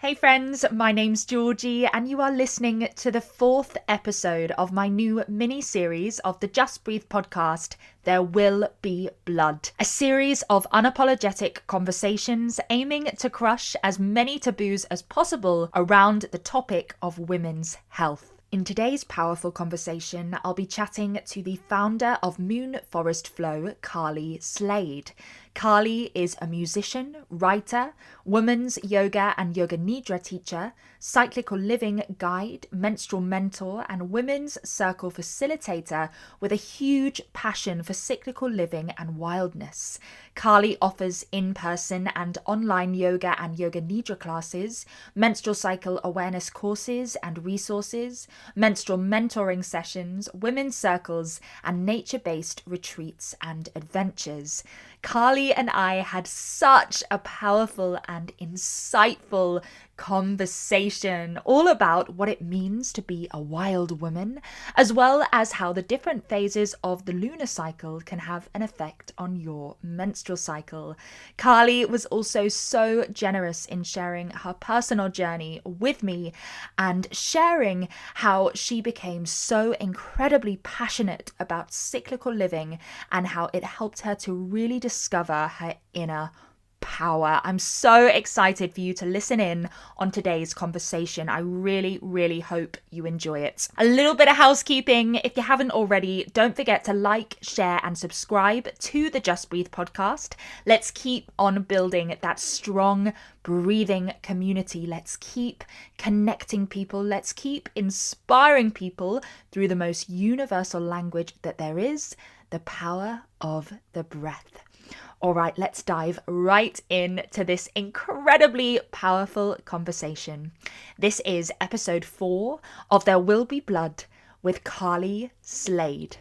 Hey friends, my name's Georgie and you are listening to the 4th episode of my new mini-series of the Just Breathe podcast, There Will Be Blood. A series of unapologetic conversations aiming to crush as many taboos as possible around the topic of women's health. In today's powerful conversation, I'll be chatting to the founder of Moon Forest Flow, Carly Slade. Carly is a musician, writer, women's yoga and yoga nidra teacher, cyclical living guide, menstrual mentor, and women's circle facilitator with a huge passion for cyclical living and wildness. Carly offers in-person and online yoga and yoga nidra classes, menstrual cycle awareness courses and resources, menstrual mentoring sessions, women's circles, and nature-based retreats and adventures. Carly and I had such a powerful and insightful conversation all about what it means to be a wild woman, as well as how the different phases of the lunar cycle can have an effect on your menstrual cycle. Carly was also so generous in sharing her personal journey with me and sharing how she became so incredibly passionate about cyclical living and how it helped her to really discover her inner power. I'm so excited for you to listen in on today's conversation. I really, really hope you enjoy it. A little bit of housekeeping. If you haven't already, don't forget to like, share, and subscribe to the Just Breathe podcast. Let's keep on building that strong, breathing community. Let's keep connecting people. Let's keep inspiring people through the most universal language that there is, the power of the breath. All right, let's dive right into this incredibly powerful conversation. This is episode 4 of There Will Be Blood with Carly Slade.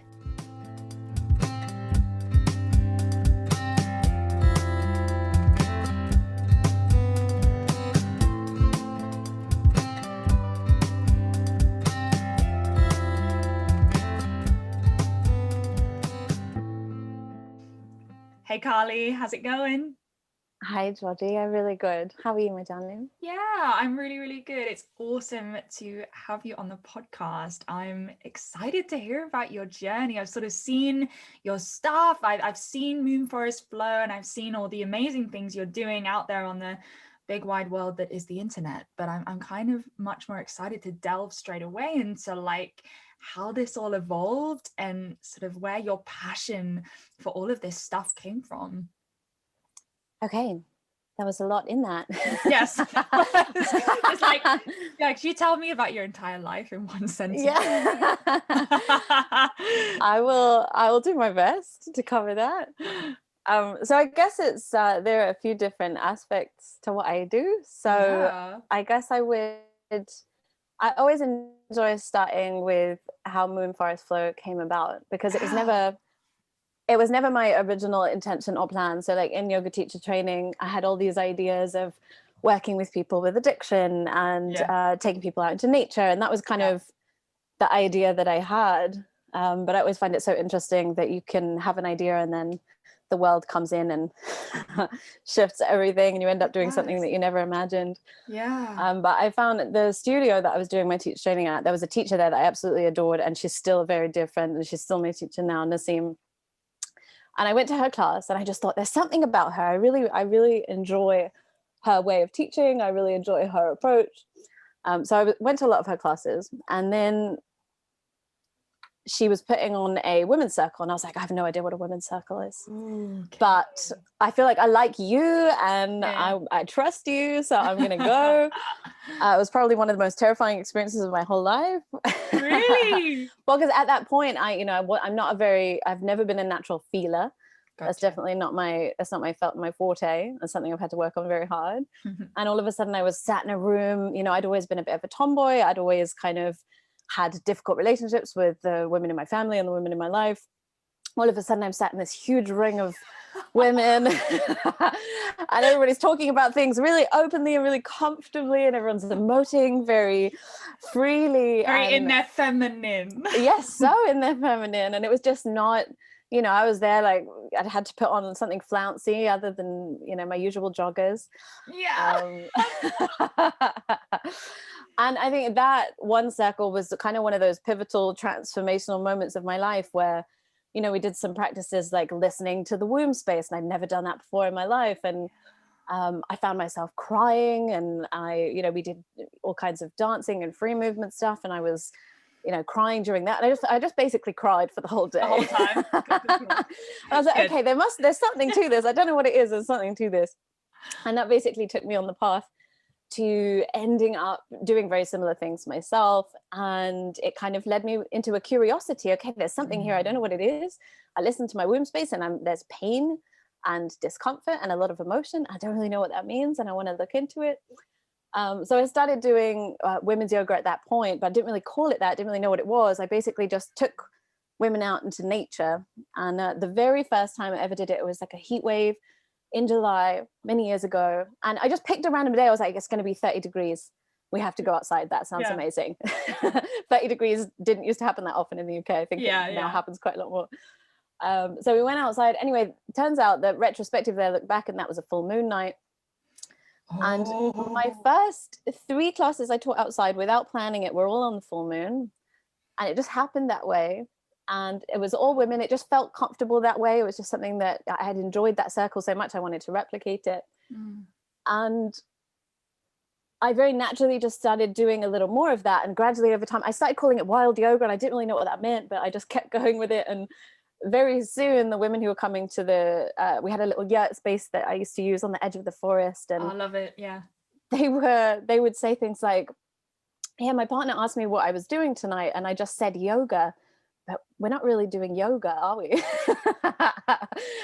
Hey Carly, how's it going? Hi Georgie, I'm really good. How are you, my darling? Yeah, I'm really, really good. It's awesome to have you on the podcast. I'm excited to hear about your journey. I've sort of seen your stuff. I've seen Moon Forest Flow and I've seen all the amazing things you're doing out there on the big wide world that is the internet. But I'm kind of much more excited to delve straight away into like how this all evolved and sort of where your passion for all of this stuff came from. Okay, that was a lot in that. Yes. It's like, yeah, could you tell me about your entire life in one sentence? Yeah. I will do my best to cover that. So I guess it's there are a few different aspects to what I do. So yeah. I guess I always enjoy starting with how Moon Forest Flow came about, because it was never my original intention or plan. So like in yoga teacher training, I had all these ideas of working with people with addiction and taking people out into nature. And that was kind of the idea that I had. But I always find it so interesting that you can have an idea and then the world comes in and shifts everything and you end up doing something that you never imagined. Yeah. But I found the studio that I was doing my teacher training at, there was a teacher there that I absolutely adored, and she's still very different, and she's still my teacher now, Naseem. And I went to her class and I just thought there's something about her. I really enjoy her way of teaching. I really enjoy her approach. So I went to a lot of her classes, and then she was putting on a women's circle and I was like, I have no idea what a women's circle is. Okay. But I feel like I like you and I trust you, so I'm going to go. It was probably one of the most terrifying experiences of my whole life. Really? Well, because at that point, I've never been a natural feeler. Gotcha. That's definitely not my forte. That's something I've had to work on very hard. And all of a sudden I was sat in a room, I'd always been a bit of a tomboy. I'd always kind of had difficult relationships with the women in my family and the women in my life. All of a sudden I'm sat in this huge ring of women and everybody's talking about things really openly and really comfortably, and everyone's emoting very freely. Very in their feminine. Yes, so in their feminine. And it was just not you know, I was there like I'd had to put on something flouncy other than, you know, my usual joggers. Yeah. And I think that one circle was kind of one of those pivotal transformational moments of my life where, you know, we did some practices like listening to the womb space, and I'd never done that before in my life. And I found myself crying, and we did all kinds of dancing and free movement stuff, and I was, you know, crying during that. And I just basically cried for the whole day. The whole time. I was like, okay, there's something to this. I don't know what it is. There's something to this. And that basically took me on the path to ending up doing very similar things myself. And it kind of led me into a curiosity. Okay, there's something here. I don't know what it is. I listened to my womb space, and there's pain and discomfort and a lot of emotion. I don't really know what that means, and I want to look into it. So I started doing women's yoga at that point, but I didn't really call it that. I didn't really know what it was. I basically just took women out into nature. And the very first time I ever did it, it was like a heat wave in July many years ago. And I just picked a random day. I was like, it's going to be 30 degrees. We have to go outside. That sounds amazing. 30 degrees didn't used to happen that often in the UK. I think it now happens quite a lot more. So we went outside. Anyway, turns out that retrospectively I look back, and that was a full moon night. And my first 3 classes I taught outside without planning it were all on the full moon. And it just happened that way. And it was all women. It just felt comfortable that way. It was just something that I had enjoyed that circle so much. I wanted to replicate it. And I very naturally just started doing a little more of that. And gradually over time, I started calling it wild yoga, and I didn't really know what that meant, but I just kept going with it. And very soon the women who were coming to we had a little yurt space that I used to use on the edge of the forest. And I love it. Yeah. They would say things like, yeah, my partner asked me what I was doing tonight, and I just said yoga, but we're not really doing yoga, are we?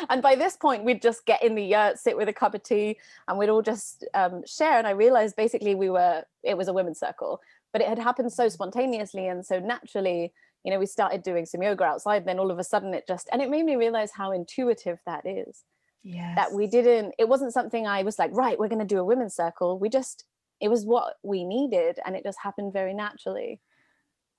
And by this point, we'd just get in the yurt, sit with a cup of tea, and we'd all just share. And I realized basically it was a women's circle, but it had happened so spontaneously and so naturally. You know, we started doing some yoga outside, and then all of a sudden and it made me realize how intuitive that is. Yes. That it wasn't something I was like, right, we're going to do a women's circle. It was what we needed, and it just happened very naturally.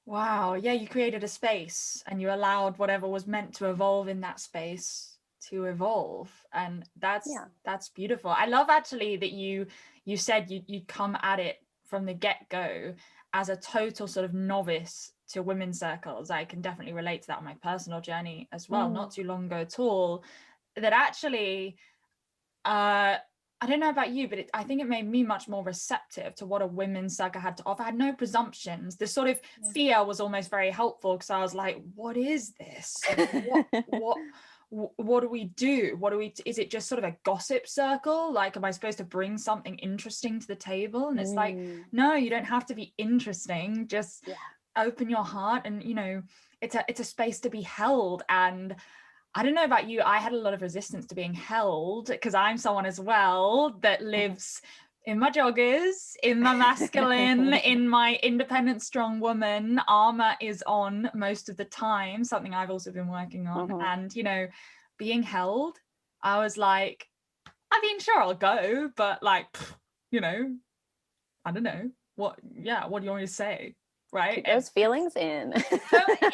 Wow. Yeah, you created a space, and you allowed whatever was meant to evolve in that space to evolve. And that's beautiful. I love actually that you said you'd come at it from the get-go as a total sort of novice to women's circles. I can definitely relate to that on my personal journey as well, not too long ago at all. That actually, I don't know about you, but I think it made me much more receptive to what a women's circle had to offer. I had no presumptions. This sort of fear was almost very helpful, because I was like, what is this? What do we do? Is it just sort of a gossip circle? Like, am I supposed to bring something interesting to the table? And it's like, no, you don't have to be interesting. Just open your heart, and, you know, it's a space to be held. And I don't know about you, I had a lot of resistance to being held, because I'm someone as well that lives in my joggers, in my masculine, in my independent, strong woman. Armor is on most of the time, something I've also been working on. And, you know, being held, I was like, I mean, sure, I'll go, but like, you know, I don't know. What do you want me to say? Right? Keep those feelings in.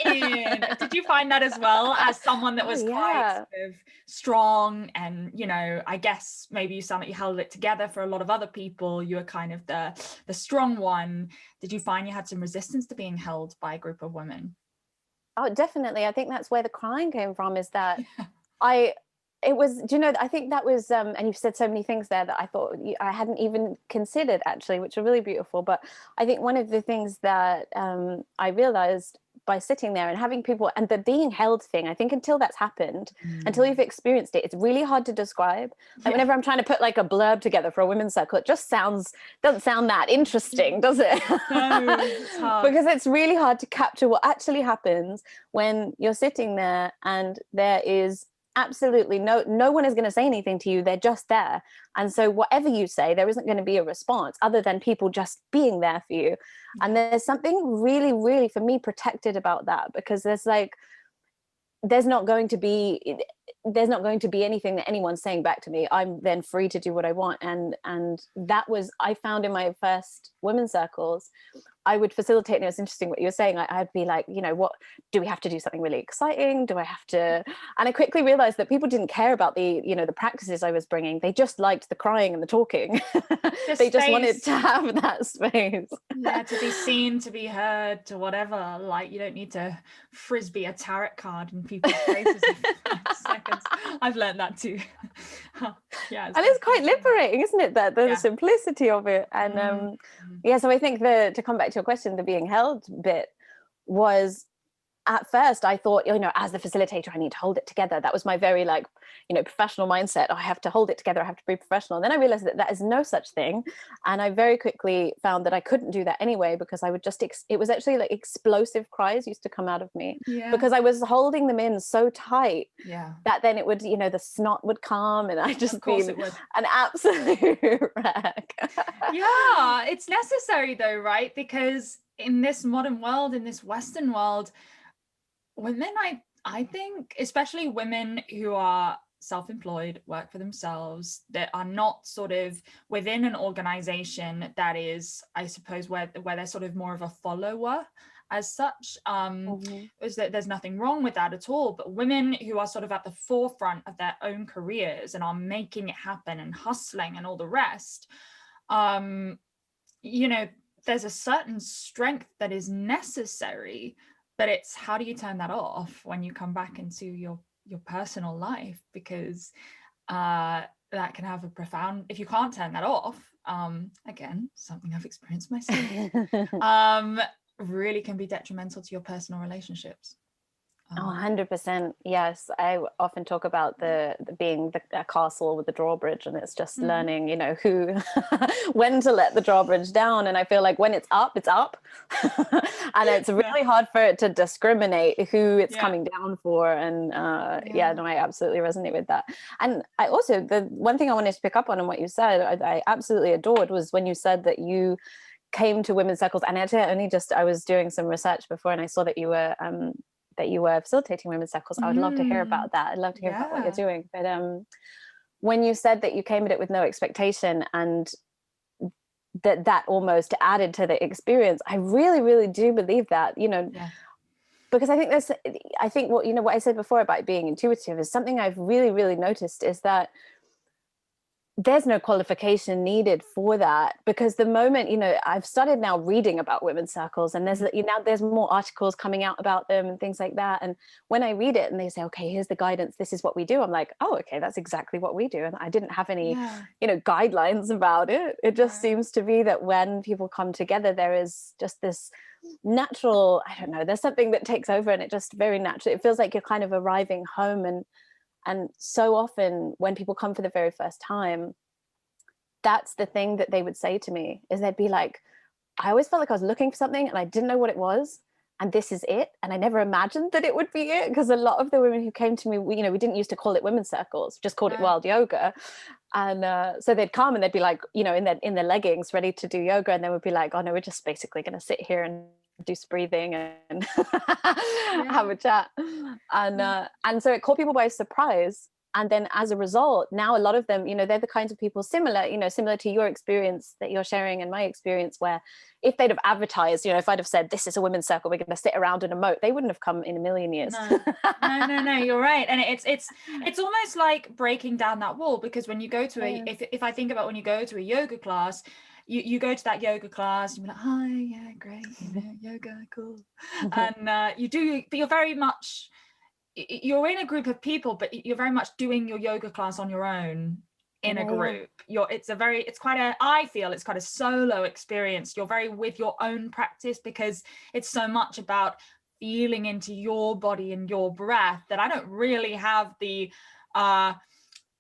Did you find that as well, as someone that was quite sort of strong, and, you know, I guess maybe you sound like you held it together for a lot of other people, you were kind of the strong one. Did you find you had some resistance to being held by a group of women? Oh, definitely. I think that's where the crying came from, is that I think that was, and you've said so many things there that I thought I hadn't even considered actually, which are really beautiful. But I think one of the things that I realized by sitting there and having people, and the being held thing, I think until that's happened, until you've experienced it, it's really hard to describe. Like whenever I'm trying to put like a blurb together for a women's circle, it just doesn't sound that interesting, does it? No, it's hard. Because it's really hard to capture what actually happens when you're sitting there, and there is absolutely no one is going to say anything to you. They're just there. And so whatever you say, there isn't going to be a response other than people just being there for you. And there's something really, really, for me, protected about that, because there's not going to be there's not going to be anything that anyone's saying back to me. I'm then free to do what I want. And that was, I found in my first women's circles, I would facilitate, and it was interesting what you were saying. I'd be like, you know, what do we have to do something really exciting? Do I have to? And I quickly realized that people didn't care about the, you know, the practices I was bringing. They just liked the crying and the talking. They just wanted to have that space. Yeah, to be seen, to be heard, to whatever. Like, you don't need to frisbee a tarot card in people's faces in 5 seconds. I've learned that too. Yeah, and it's quite liberating, isn't it? That the simplicity of it. And yeah, so I think to come back to your question, the being held bit was, at first I thought, you know, as the facilitator, I need to hold it together. That was my very, like, you know, professional mindset. I have to hold it together. I have to be professional. And then I realized that that is no such thing. And I very quickly found that I couldn't do that anyway, because I would just, it was actually like explosive cries used to come out of me, because I was holding them in so tight that then it would, you know, the snot would come and I just be an absolute wreck. Yeah, it's necessary though, right? Because in this modern world, in this Western world, women, I think, especially women who are self-employed, work for themselves, that are not sort of within an organization that is, I suppose, where they're sort of more of a follower as such, is that there's nothing wrong with that at all. But women who are sort of at the forefront of their own careers and are making it happen and hustling and all the rest, you know, there's a certain strength that is necessary. But it's, how do you turn that off when you come back into your personal life? Because that can have a profound, if you can't turn that off, again, something I've experienced myself, really can be detrimental to your personal relationships. 100%. Yes. I often talk about the being a castle with the drawbridge, and it's just learning, you know, when to let the drawbridge down. And I feel like when it's up, and it's really hard for it to discriminate who it's coming down for. And no, I absolutely resonate with that. And I also, the one thing I wanted to pick up on what you said, I absolutely adored, was when you said that you came to women's circles. And actually, I was doing some research before, and I saw that you were facilitating women's circles. I would love to hear about that. I'd love to hear about what you're doing. But when you said that you came at it with no expectation, and that almost added to the experience, I really, really do believe that, you know, because I think what I said before about being intuitive is something I've really, really noticed, is that there's no qualification needed for that. Because the moment, you know, I've started now reading about women's circles, and there's more articles coming out about them and things like that. And when I read it and they say, okay, here's the guidance, this is what we do, I'm like, oh, okay, that's exactly what we do. And I didn't have any, you know, guidelines about it. It just seems to be that when people come together, there is just this natural, I don't know, there's something that takes over, and it just very naturally, it feels like you're kind of arriving home. And so often when people come for the very first time, that's the thing that they would say to me, is they'd be like, I always felt like I was looking for something and I didn't know what it was, and this is it. And I never imagined that it would be it, because a lot of the women who came to me, we didn't used to call it women's circles, just called it wild yoga. And so they'd come and they'd be like, you know, in their leggings, ready to do yoga, and they would be like, oh no, we're just basically going to sit here and do some breathing and have a chat. And so it caught people by surprise. And then as a result, now a lot of them, you know, they're the kinds of people similar to your experience that you're sharing and my experience, where if they'd have advertised, you know, if I'd have said, this is a women's circle, we're going to sit around in a moat, they wouldn't have come in a million years. No, you're right. And it's almost like breaking down that wall, because when you go to if I think about when you go to a yoga class, you go to that yoga class, you're like, hi, yeah, great, you know, yoga, cool. And but you're very much, you're in a group of people, but you're very much doing your yoga class on your own in a group. I feel it's quite a solo experience. You're very with your own practice, because it's so much about feeling into your body and your breath that I don't really have the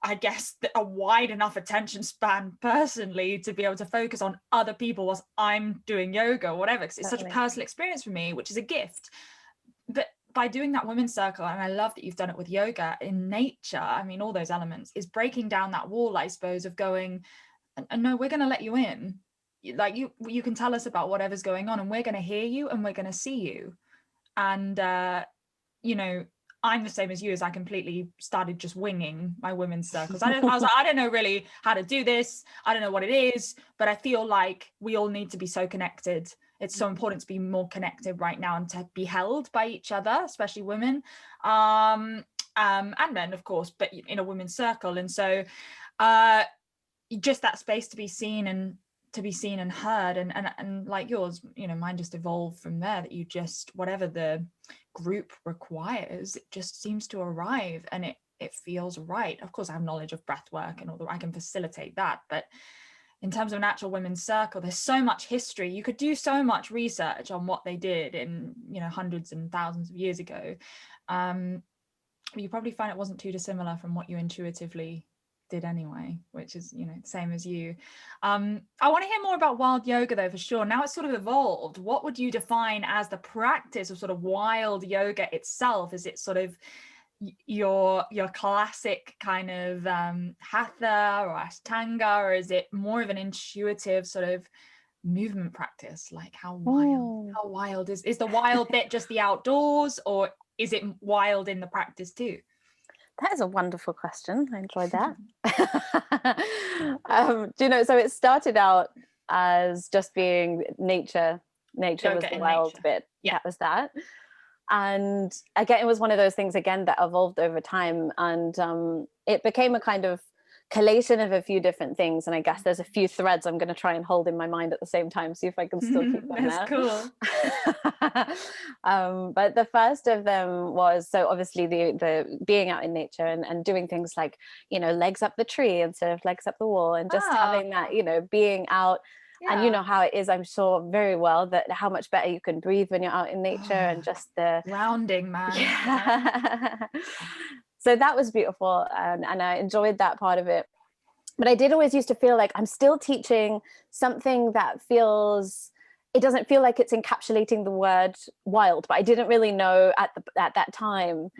I guess a wide enough attention span personally to be able to focus on other people whilst I'm doing yoga or whatever, because it's such a personal experience for me, which is a gift. But by doing that women's circle, and I love that you've done it with yoga in nature, I mean, all those elements, is breaking down that wall, I suppose, of going, no, we're going to let you in. Like you can tell us about whatever's going on, and we're going to hear you and we're going to see you. And, you know, I'm the same as you, as I completely started just winging my women's circles. I was like, I don't know really how to do this. I don't know what it is, but I feel like we all need to be so connected. It's so important to be more connected right now and to be held by each other, especially women, and men, of course, but in a women's circle. And so just that space to be seen and heard, and like yours, mine just evolved from there, that you just, whatever the group requires, it just seems to arrive, and it feels right. Of course, I have knowledge of breath work and all that, I can facilitate that, but in terms of an actual women's circle, there's so much history. You could do so much research on what they did in hundreds and thousands of years ago. You probably find it wasn't too dissimilar from what you intuitively did anyway, which is the same as you. I want to hear more about wild yoga though, for sure. Now it's sort of evolved. What would you define as the practice of sort of wild yoga itself? Is it sort of your classic kind of hatha or ashtanga, or is it more of an intuitive sort of movement practice? Like how wild is the wild bit just the outdoors, or is it wild in the practice too? That is a wonderful question. I enjoyed that. So it started out as just being nature. Nature was the wild bit. Yeah. That was that. And again, it was one of those things again that evolved over time, and it became a kind of collation of a few different things. And I guess there's a few threads I'm going to try and hold in my mind at the same time, see if I can still keep them That's there. Cool. But the first of them was, so obviously the being out in nature and doing things like, legs up the tree instead of legs up the wall, and just having that, being out. Yeah. And you know how it is, I'm sure very well, that how much better you can breathe when you're out in nature, and just the grounding, man. Yeah. So that was beautiful, and I enjoyed that part of it. But I did always used to feel like I'm still teaching something that it doesn't feel like it's encapsulating the word wild, but I didn't really know at that time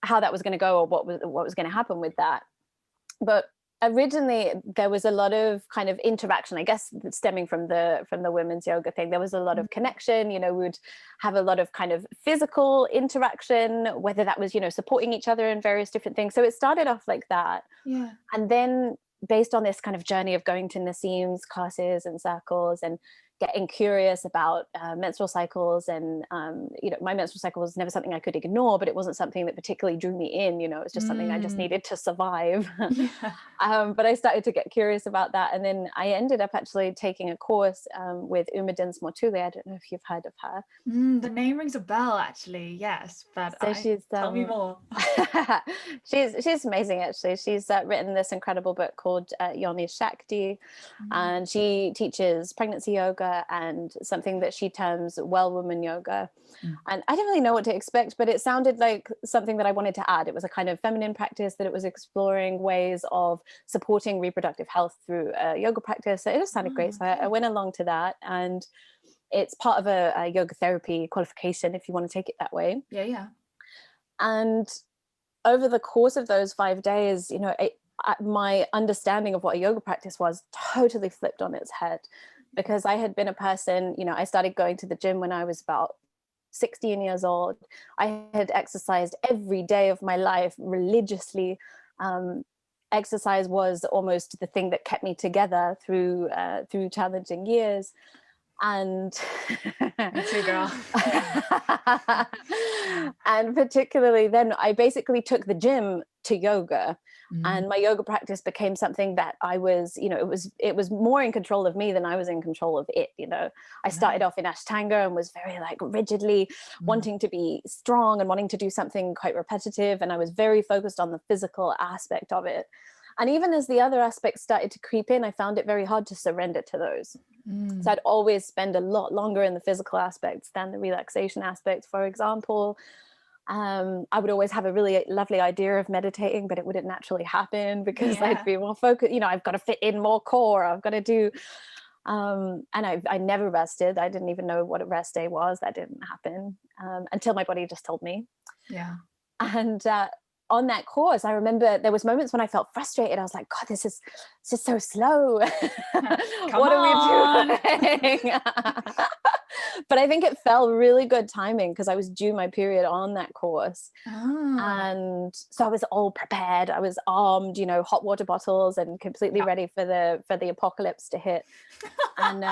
how that was going to go, or what was going to happen with that. But originally there was a lot of kind of interaction, I guess, stemming from the women's yoga thing. There was a lot of connection, we would have a lot of kind of physical interaction, whether that was, supporting each other in various different things. So it started off like that. Yeah. And then based on this kind of journey of going to Nassim's classes and circles and getting curious about menstrual cycles, and my menstrual cycle was never something I could ignore, but it wasn't something that particularly drew me in. It was just something I just needed to survive. Yeah. But I started to get curious about that, and then I ended up actually taking a course with Uma Dinsmore-Tule. I don't know if you've heard of her. The name rings a bell, actually. Yes, but so tell me more. She's amazing, actually. She's written this incredible book called Yoni Shakti, and she teaches pregnancy yoga and something that she terms well woman yoga. And I didn't really know what to expect, but it sounded like something that I wanted to add. It was a kind of feminine practice, that it was exploring ways of supporting reproductive health through yoga practice. So it just sounded great. So I went along to that, and it's part of a yoga therapy qualification, if you want to take it that way. Yeah. And over the course of those 5 days, my understanding of what a yoga practice was totally flipped on its head. Because I had been a person, I started going to the gym when I was about 16 years old. I had exercised every day of my life religiously. Exercise was almost the thing that kept me together through challenging years. And me too, girl. And particularly then I basically took the gym to yoga. And my yoga practice became something that I was, it was more in control of me than I was in control of it. I started off in Ashtanga and was very like rigidly wanting to be strong and wanting to do something quite repetitive. And I was very focused on the physical aspect of it. And even as the other aspects started to creep in, I found it very hard to surrender to those. So I'd always spend a lot longer in the physical aspects than the relaxation aspect. For example, I would always have a really lovely idea of meditating, but it wouldn't naturally happen because I'd be more focused. I've got to fit in more core. I've got to do, and I never rested. I didn't even know what a rest day was. That didn't happen until my body just told me. Yeah. And on that course, I remember there was moments when I felt frustrated. I was like, God, this is so slow. What are we doing? But I think it fell really good timing because I was due my period on that course. And so I was all prepared. I was armed, hot water bottles and completely ready for the apocalypse to hit. And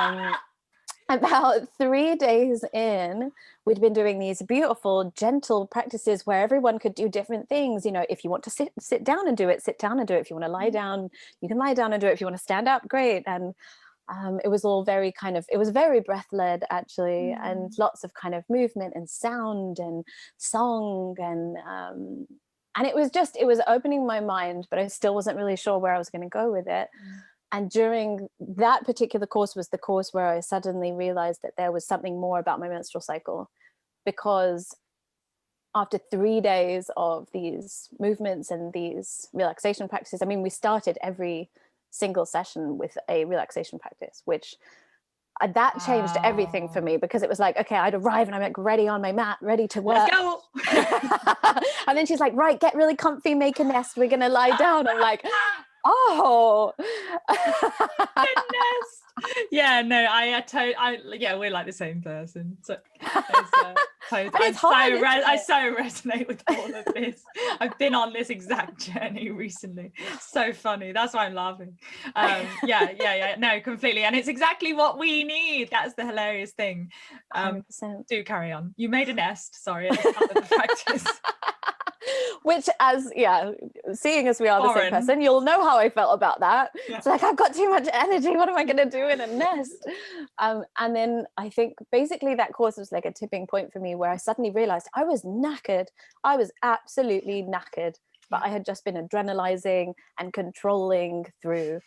about 3 days in, we'd been doing these beautiful, gentle practices where everyone could do different things. If you want to sit down and do it, sit down and do it. If you want to lie down, you can lie down and do it. If you want to stand up, great. And it was all very it was very breath-led, actually, and lots of kind of movement and sound and song. And it was opening my mind, but I still wasn't really sure where I was going to go with it. And during that particular course was the course where I suddenly realized that there was something more about my menstrual cycle, because after 3 days of these movements and these relaxation practices, I mean, we started every single session with a relaxation practice, which that changed everything for me, because it was like, okay, I'd arrive and I'm like ready on my mat, ready to work. Let's go. And then she's like, right, get really comfy, make a nest, we're gonna lie down. I'm like, oh. Goodness. Yeah, no, yeah, we're like the same person. So I so resonate with all of this. I've been on this exact journey recently. So funny. That's why I'm laughing. Yeah, no, completely. And it's exactly what we need. That's the hilarious thing. 100%. Do carry on. You made a nest, sorry, at the start of the practice. Which, seeing as we are the same person, you'll know how I felt about that. Yeah. It's like, I've got too much energy. What am I going to do in a nest? And then I think basically that course was like a tipping point for me, where I suddenly realized I was knackered. I was absolutely knackered, but I had just been adrenalizing and controlling through.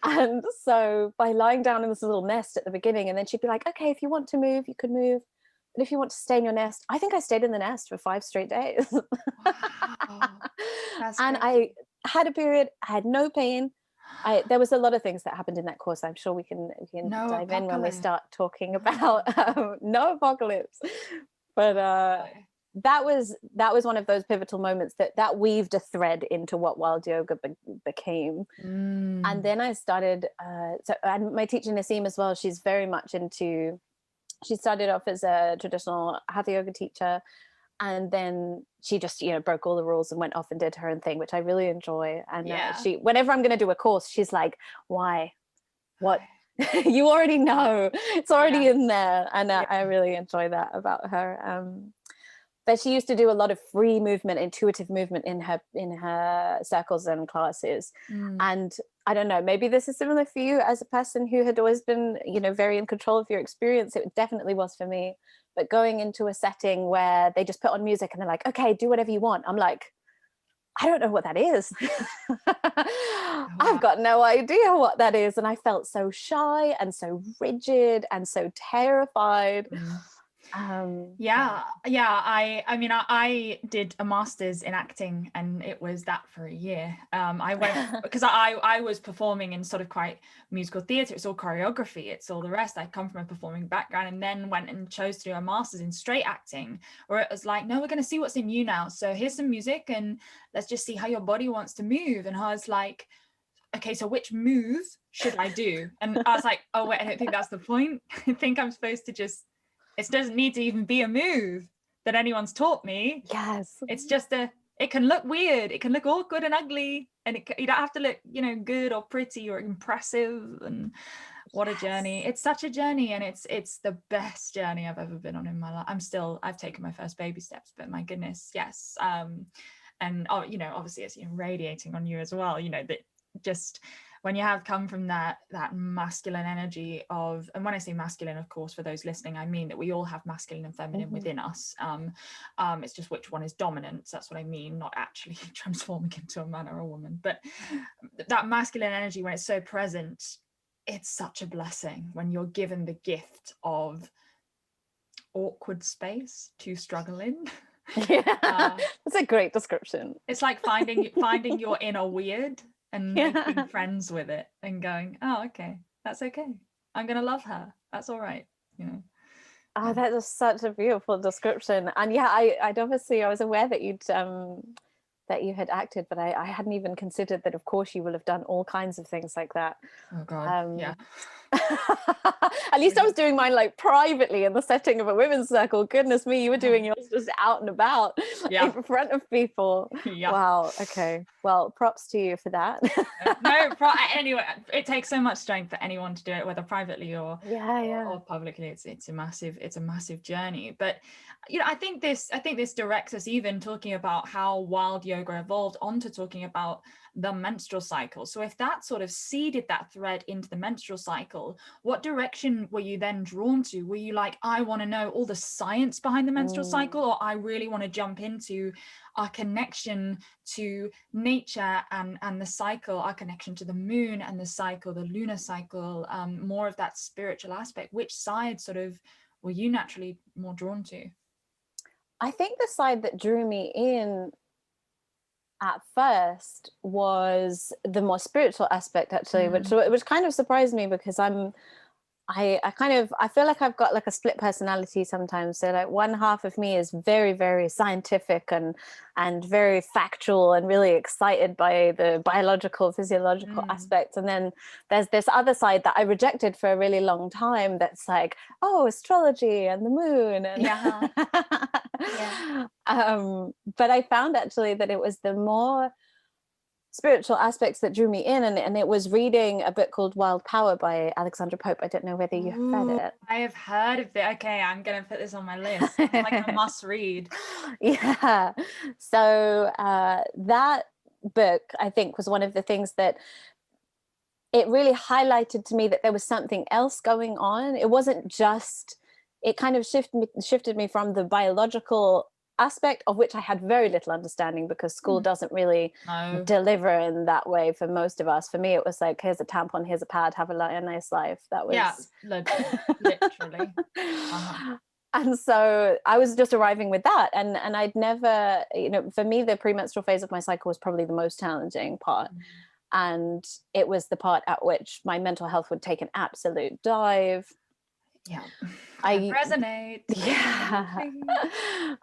And so by lying down in this little nest at the beginning, and then she'd be like, okay, if you want to move, you could move. And if you want to stay in your nest, I think I stayed in the nest for 5 straight days. Wow. And I had a period, I had no pain. There was a lot of things that happened in that course. I'm sure we can dive in when we start talking about no apocalypse. But that was one of those pivotal moments that weaved a thread into what wild yoga became. And then I started, and my teacher Naseem as well, she's very much into, she started off as a traditional hatha yoga teacher, and then she just, broke all the rules and went off and did her own thing, which I really enjoy. And she, whenever I'm going to do a course, she's like, why? What? You already know. It's already in there. And I really enjoy that about her. But she used to do a lot of free movement, intuitive movement in her circles and classes. And I don't know, maybe this is similar for you as a person who had always been, very in control of your experience. It definitely was for me. But going into a setting where they just put on music and they're like, okay, do whatever you want. I'm like, I don't know what that is. I've got no idea what that is. And I felt so shy and so rigid and so terrified. I mean, I did a master's in acting, and it was that for a year. I went because I was performing in sort of quite musical theatre. It's all choreography, it's all the rest. I come from a performing background, and then went and chose to do a master's in straight acting, where it was like, no, we're going to see what's in you now. So here's some music, and let's just see how your body wants to move. And I was like, okay, so which move should I do? And I was like, oh wait, I don't think that's the point. I think I'm supposed to just, it doesn't need to even be a move that anyone's taught me. Yes. It's just it can look weird. It can look awkward and ugly. And you don't have to look, good or pretty or impressive. And what a journey. It's such a journey. And it's the best journey I've ever been on in my life. I've taken my first baby steps, but my goodness, yes. And, obviously it's radiating on you as well, that just when you have come from that masculine energy of, and when I say masculine, of course, for those listening, I mean that we all have masculine and feminine within us. It's just which one is dominant. So that's what I mean, not actually transforming into a man or a woman, but that masculine energy, when it's so present, it's such a blessing when you're given the gift of awkward space to struggle in. Yeah, that's a great description. It's like finding your inner weird and making friends with it and going, oh, okay, that's okay. I'm going to love her. That's all right. Oh, that is such a beautiful description. And I was aware that you had acted, but I hadn't even considered that, of course, you will have done all kinds of things like that. Oh God, yeah. At least I was doing mine like privately in the setting of a women's circle. Goodness me, you were doing yours just out and about in front of people. Wow. Okay. Well, props to you for that. Anyway, it takes so much strength for anyone to do it, whether privately or publicly. It's a massive journey. But I think this directs us even talking about how wild yoga evolved onto talking about the menstrual cycle. So if that sort of seeded that thread into the menstrual cycle, what direction were you then drawn to? Were you like, I want to know all the science behind the menstrual cycle, or I really want to jump into our connection to nature and the cycle, our connection to the moon and the cycle, the lunar cycle, more of that spiritual aspect? Which side sort of were you naturally more drawn to? I think the side that drew me in at first was the more spiritual aspect, actually, which kind of surprised me, because I feel like I've got like a split personality sometimes. So like one half of me is very, very scientific and very factual and really excited by the biological, physiological aspects. And then there's this other side that I rejected for a really long time that's like, oh, astrology and the moon. And but I found actually that it was the more spiritual aspects that drew me in, and it was reading a book called Wild Power by Alexandra Pope. I don't know whether you've read it. I have heard of it. Okay, I'm gonna put this on my list. It's like a must read. Yeah. So that book, I think, was one of the things that it really highlighted to me that there was something else going on. It wasn't just, it kind of shifted me from the biological aspect, of which I had very little understanding, because school doesn't really deliver in that way for most of us. For me, it was like, here's a tampon, here's a pad, have a nice life. That was literally. And so I was just arriving with that, and I'd never, for me, the premenstrual phase of my cycle was probably the most challenging part. And it was the part at which my mental health would take an absolute dive. I resonate.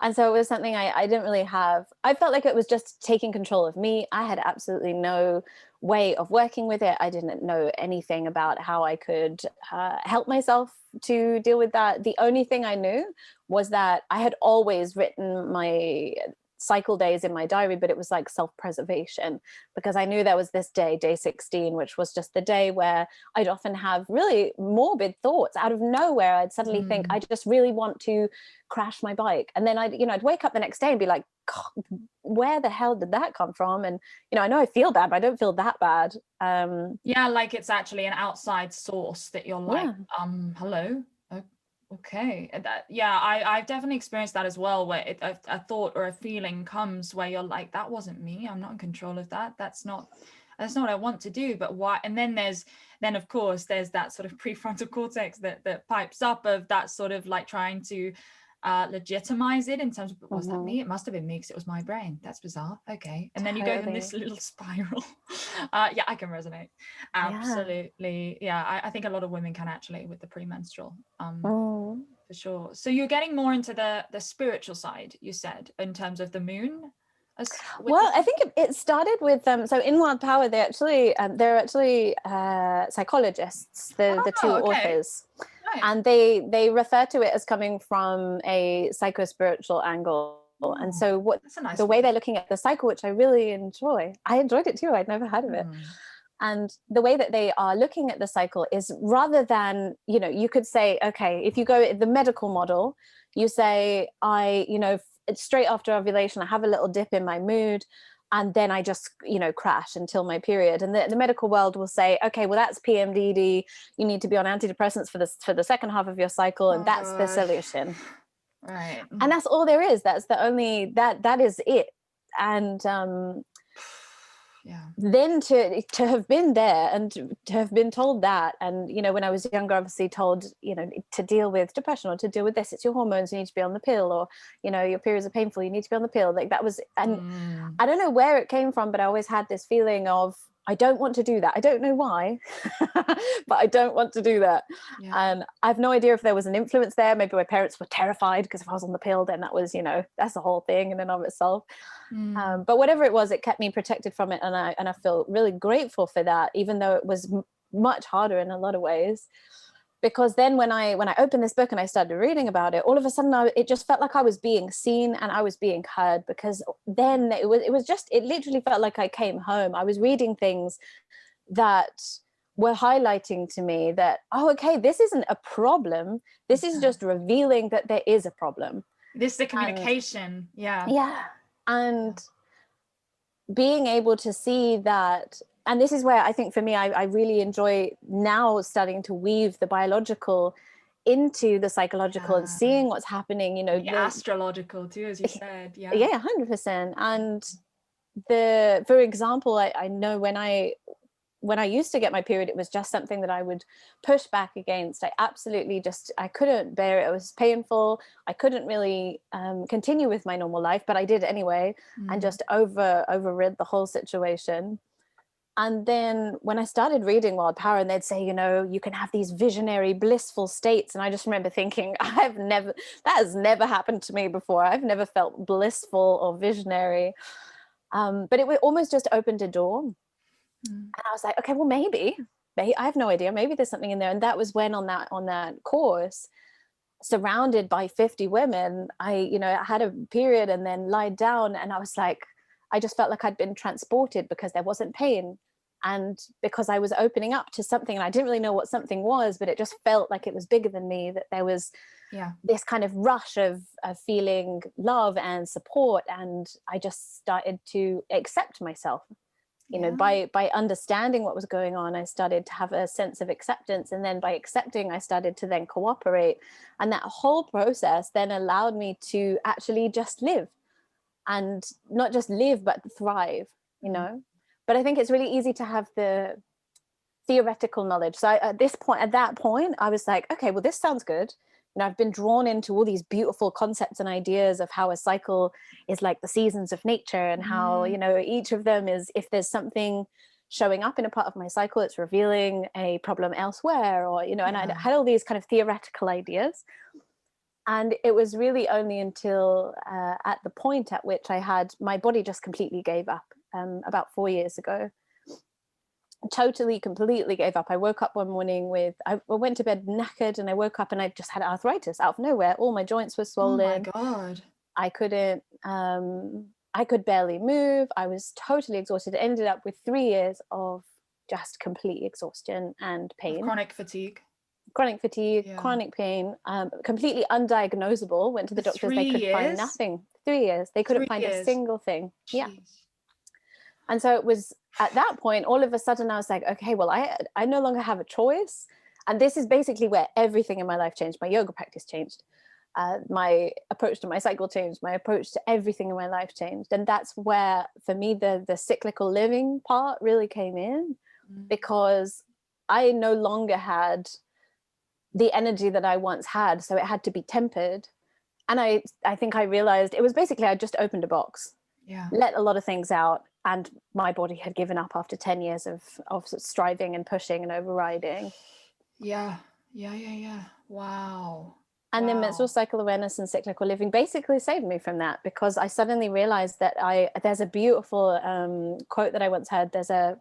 And so it was something I didn't really have. I felt like it was just taking control of me. I had absolutely no way of working with it. I didn't know anything about how I could help myself to deal with that. The only thing I knew was that I had always written my cycle days in my diary, but it was like self-preservation, because I knew there was this day 16, which was just the day where I'd often have really morbid thoughts out of nowhere. I'd suddenly think, I just really want to crash my bike, and then I'd wake up the next day and be like, where the hell did that come from? And I know I feel bad, but I don't feel that bad. Like it's actually an outside source that you're like, hello. Okay. I've definitely experienced that as well, where a thought or a feeling comes where you're like, that wasn't me, I'm not in control of that, that's not what I want to do, but why? And then of course there's that sort of prefrontal cortex that pipes up, of that sort of like trying to legitimize it in terms of, was that me? It must have been me because it was my brain. That's bizarre. Okay. And then you go in this little spiral. I can resonate. Absolutely. I think a lot of women can actually with the premenstrual, for sure. So you're getting more into the spiritual side, you said, in terms of the moon. Well, I think it started with so in Wild Power, they're actually psychologists, the two authors. Right. And they refer to it as coming from a psycho-spiritual angle. And so the way they're looking at the cycle, which I really enjoy. I enjoyed it too. I'd never heard of it. And the way that they are looking at the cycle is, rather than, you could say, okay, if you go the medical model, you say, it's straight after ovulation, I have a little dip in my mood, and then I just, crash until my period. And the medical world will say, okay, well, that's PMDD. You need to be on antidepressants for the second half of your cycle, and that's the solution. Right. And that's all there is. That's the only, that is it. And then to have been there and to have been told that, and when I was younger, obviously told, to deal with depression or to deal with this, it's your hormones, you need to be on the pill, or your periods are painful, you need to be on the pill. Like that was, and I don't know where it came from, but I always had this feeling of, I don't want to do that. I don't know why, but I don't want to do that. And I have no idea if there was an influence there. Maybe my parents were terrified because if I was on the pill, then that was, that's the whole thing in and of itself. But whatever it was, it kept me protected from it. And I feel really grateful for that, even though it was much harder in a lot of ways. Because then when I opened this book and I started reading about it, all of a sudden it just felt like I was being seen and I was being heard, because then it literally felt like I came home. I was reading things that were highlighting to me that, oh, okay, this isn't a problem. This is just revealing that there is a problem. This is the communication. Yeah. And being able to see that, and this is where I think for me, I really enjoy now starting to weave the biological into the psychological and seeing what's happening, you know, the astrological too, as you said. Yeah, 100%. And for example, I know when I used to get my period, it was just something that I would push back against. I couldn't bear it. It was painful. I couldn't really continue with my normal life, but I did anyway, and just overrid the whole situation. And then when I started reading Wild Power, and they'd say, you know, you can have these visionary, blissful states. And I just remember thinking, that has never happened to me before. I've never felt blissful or visionary. But it almost just opened a door. And I was like, okay, well, maybe I have no idea. Maybe there's something in there. And that was when on that course, surrounded by 50 women, I had a period and then lied down, and I was like, I just felt like I'd been transported, because there wasn't pain. And because I was opening up to something, and I didn't really know what something was, but it just felt like it was bigger than me, that there was this kind of rush of feeling love and support. And I just started to accept myself. You know, by understanding what was going on, I started to have a sense of acceptance. And then by accepting, I started to then cooperate. And that whole process then allowed me to actually just live, and not just live, but thrive, you know. But I think it's really easy to have the theoretical knowledge. So at that point, I was like, okay, well, this sounds good. You know, I've been drawn into all these beautiful concepts and ideas of how a cycle is like the seasons of nature, and how, you know, each of them is, if there's something showing up in a part of my cycle, it's revealing a problem elsewhere, or, you know, and I had all these kind of theoretical ideas. And it was really only until at the point at which my body just completely gave up about 4 years ago. Totally, completely gave up. I woke up one morning I went to bed knackered, and I woke up and I just had arthritis out of nowhere. All my joints were swollen. Oh my God. I couldn't, I could barely move. I was totally exhausted. It ended up with 3 years of just complete exhaustion and pain. Chronic fatigue, chronic pain, completely undiagnosable. Went to the doctors, they could find nothing. 3 years, they couldn't find a single thing. Jeez. Yeah. And so it was at that point, all of a sudden I was like, okay, well, I no longer have a choice. And this is basically where everything in my life changed. My yoga practice changed. My approach to my cycle changed. My approach to everything in my life changed. And that's where, for me, the cyclical living part really came in, because I no longer had the energy that I once had. So it had to be tempered. And I think I realized it was basically, I just opened a box, let a lot of things out. And my body had given up after 10 years of striving and pushing and overriding. Yeah. Wow. And then menstrual cycle awareness and cyclical living basically saved me from that, because I suddenly realized that there's a beautiful quote that I once heard. There's a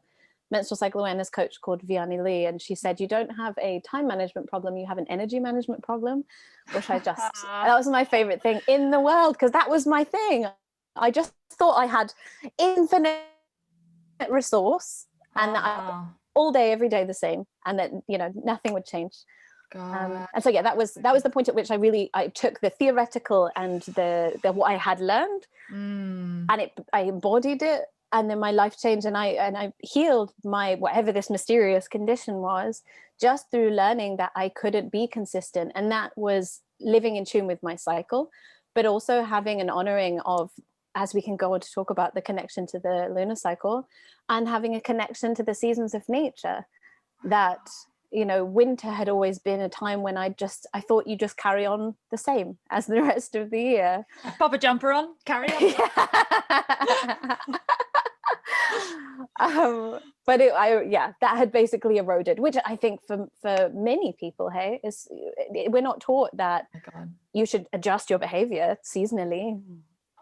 menstrual cycle awareness coach called Vianney Lee, and she said, you don't have a time management problem, you have an energy management problem, which I just, that was my favorite thing in the world, because that was my thing. I just thought I had infinite resource, and all day, every day the same, and that, you know, nothing would change. And so that was the point at which I took the theoretical and the what I had learned, and I embodied it, and then my life changed, and I healed my whatever this mysterious condition was, just through learning that I couldn't be consistent, and that was living in tune with my cycle, but also having an honoring of, as we can go on to talk about, the connection to the lunar cycle, and having a connection to the seasons of nature. That, you know, winter had always been a time when I thought you just carry on the same as the rest of the year. Pop a jumper on, carry on. But that had basically eroded, which I think for many people, we're not taught that you should adjust your behavior seasonally.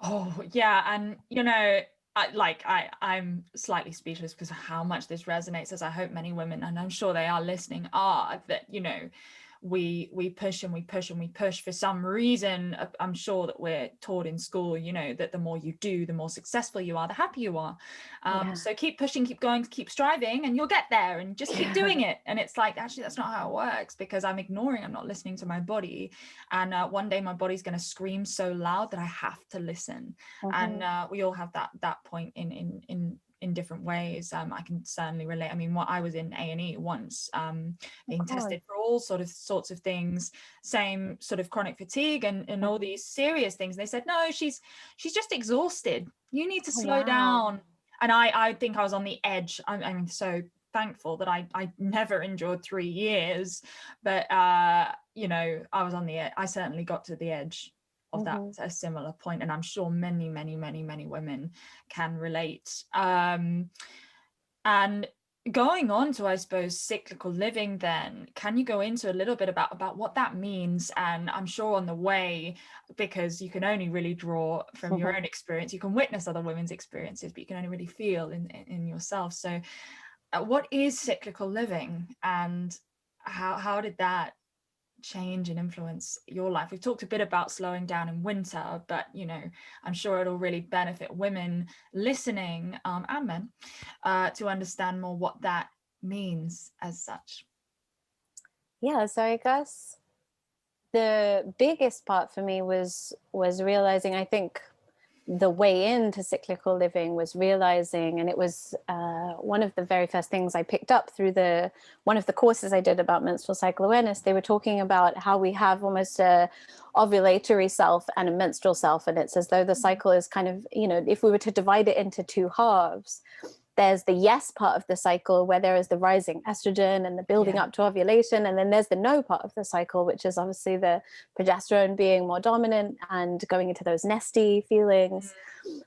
Oh yeah, and you know, I'm slightly speechless because of how much this resonates, as I hope many women, and I'm sure they are listening, are, that, you know, we push and we push and we push for some reason. I'm sure that we're taught in school, you know, that the more you do, the more successful you are, the happier you are. So keep pushing, keep going, keep striving, and you'll get there, and just keep doing it. And it's like, actually, that's not how it works, because I'm not listening to my body. And one day my body's going to scream so loud that I have to listen. And we all have that point in different ways. I can certainly relate. I mean, I was in A&E once, being tested for all sorts of things, same sort of chronic fatigue and all these serious things. And they said, no, she's just exhausted. You need to slow down. And I think I was on the edge. I'm so thankful that I never endured 3 years, but you know, I was on the edge. I certainly got to the edge of that, a similar point, and I'm sure many women can relate. And going on to, I suppose, cyclical living, then, can you go into a little bit about what that means? And I'm sure on the way, because you can only really draw from your own experience, you can witness other women's experiences, but you can only really feel in yourself. So what is cyclical living, and how did that change and influence your life? We've talked a bit about slowing down in winter, but, you know, I'm sure it'll really benefit women listening, and men, to understand more what that means as such. Yeah, so I guess the biggest part for me was realizing, I think the way into cyclical living was realizing, and it was one of the very first things I picked up through one of the courses I did about menstrual cycle awareness. They were talking about how we have almost a ovulatory self and a menstrual self, and it's as though the cycle is kind of, you know, if we were to divide it into two halves, there's the yes part of the cycle, where there is the rising estrogen and the building up to ovulation. And then there's the no part of the cycle, which is obviously the progesterone being more dominant and going into those nesty feelings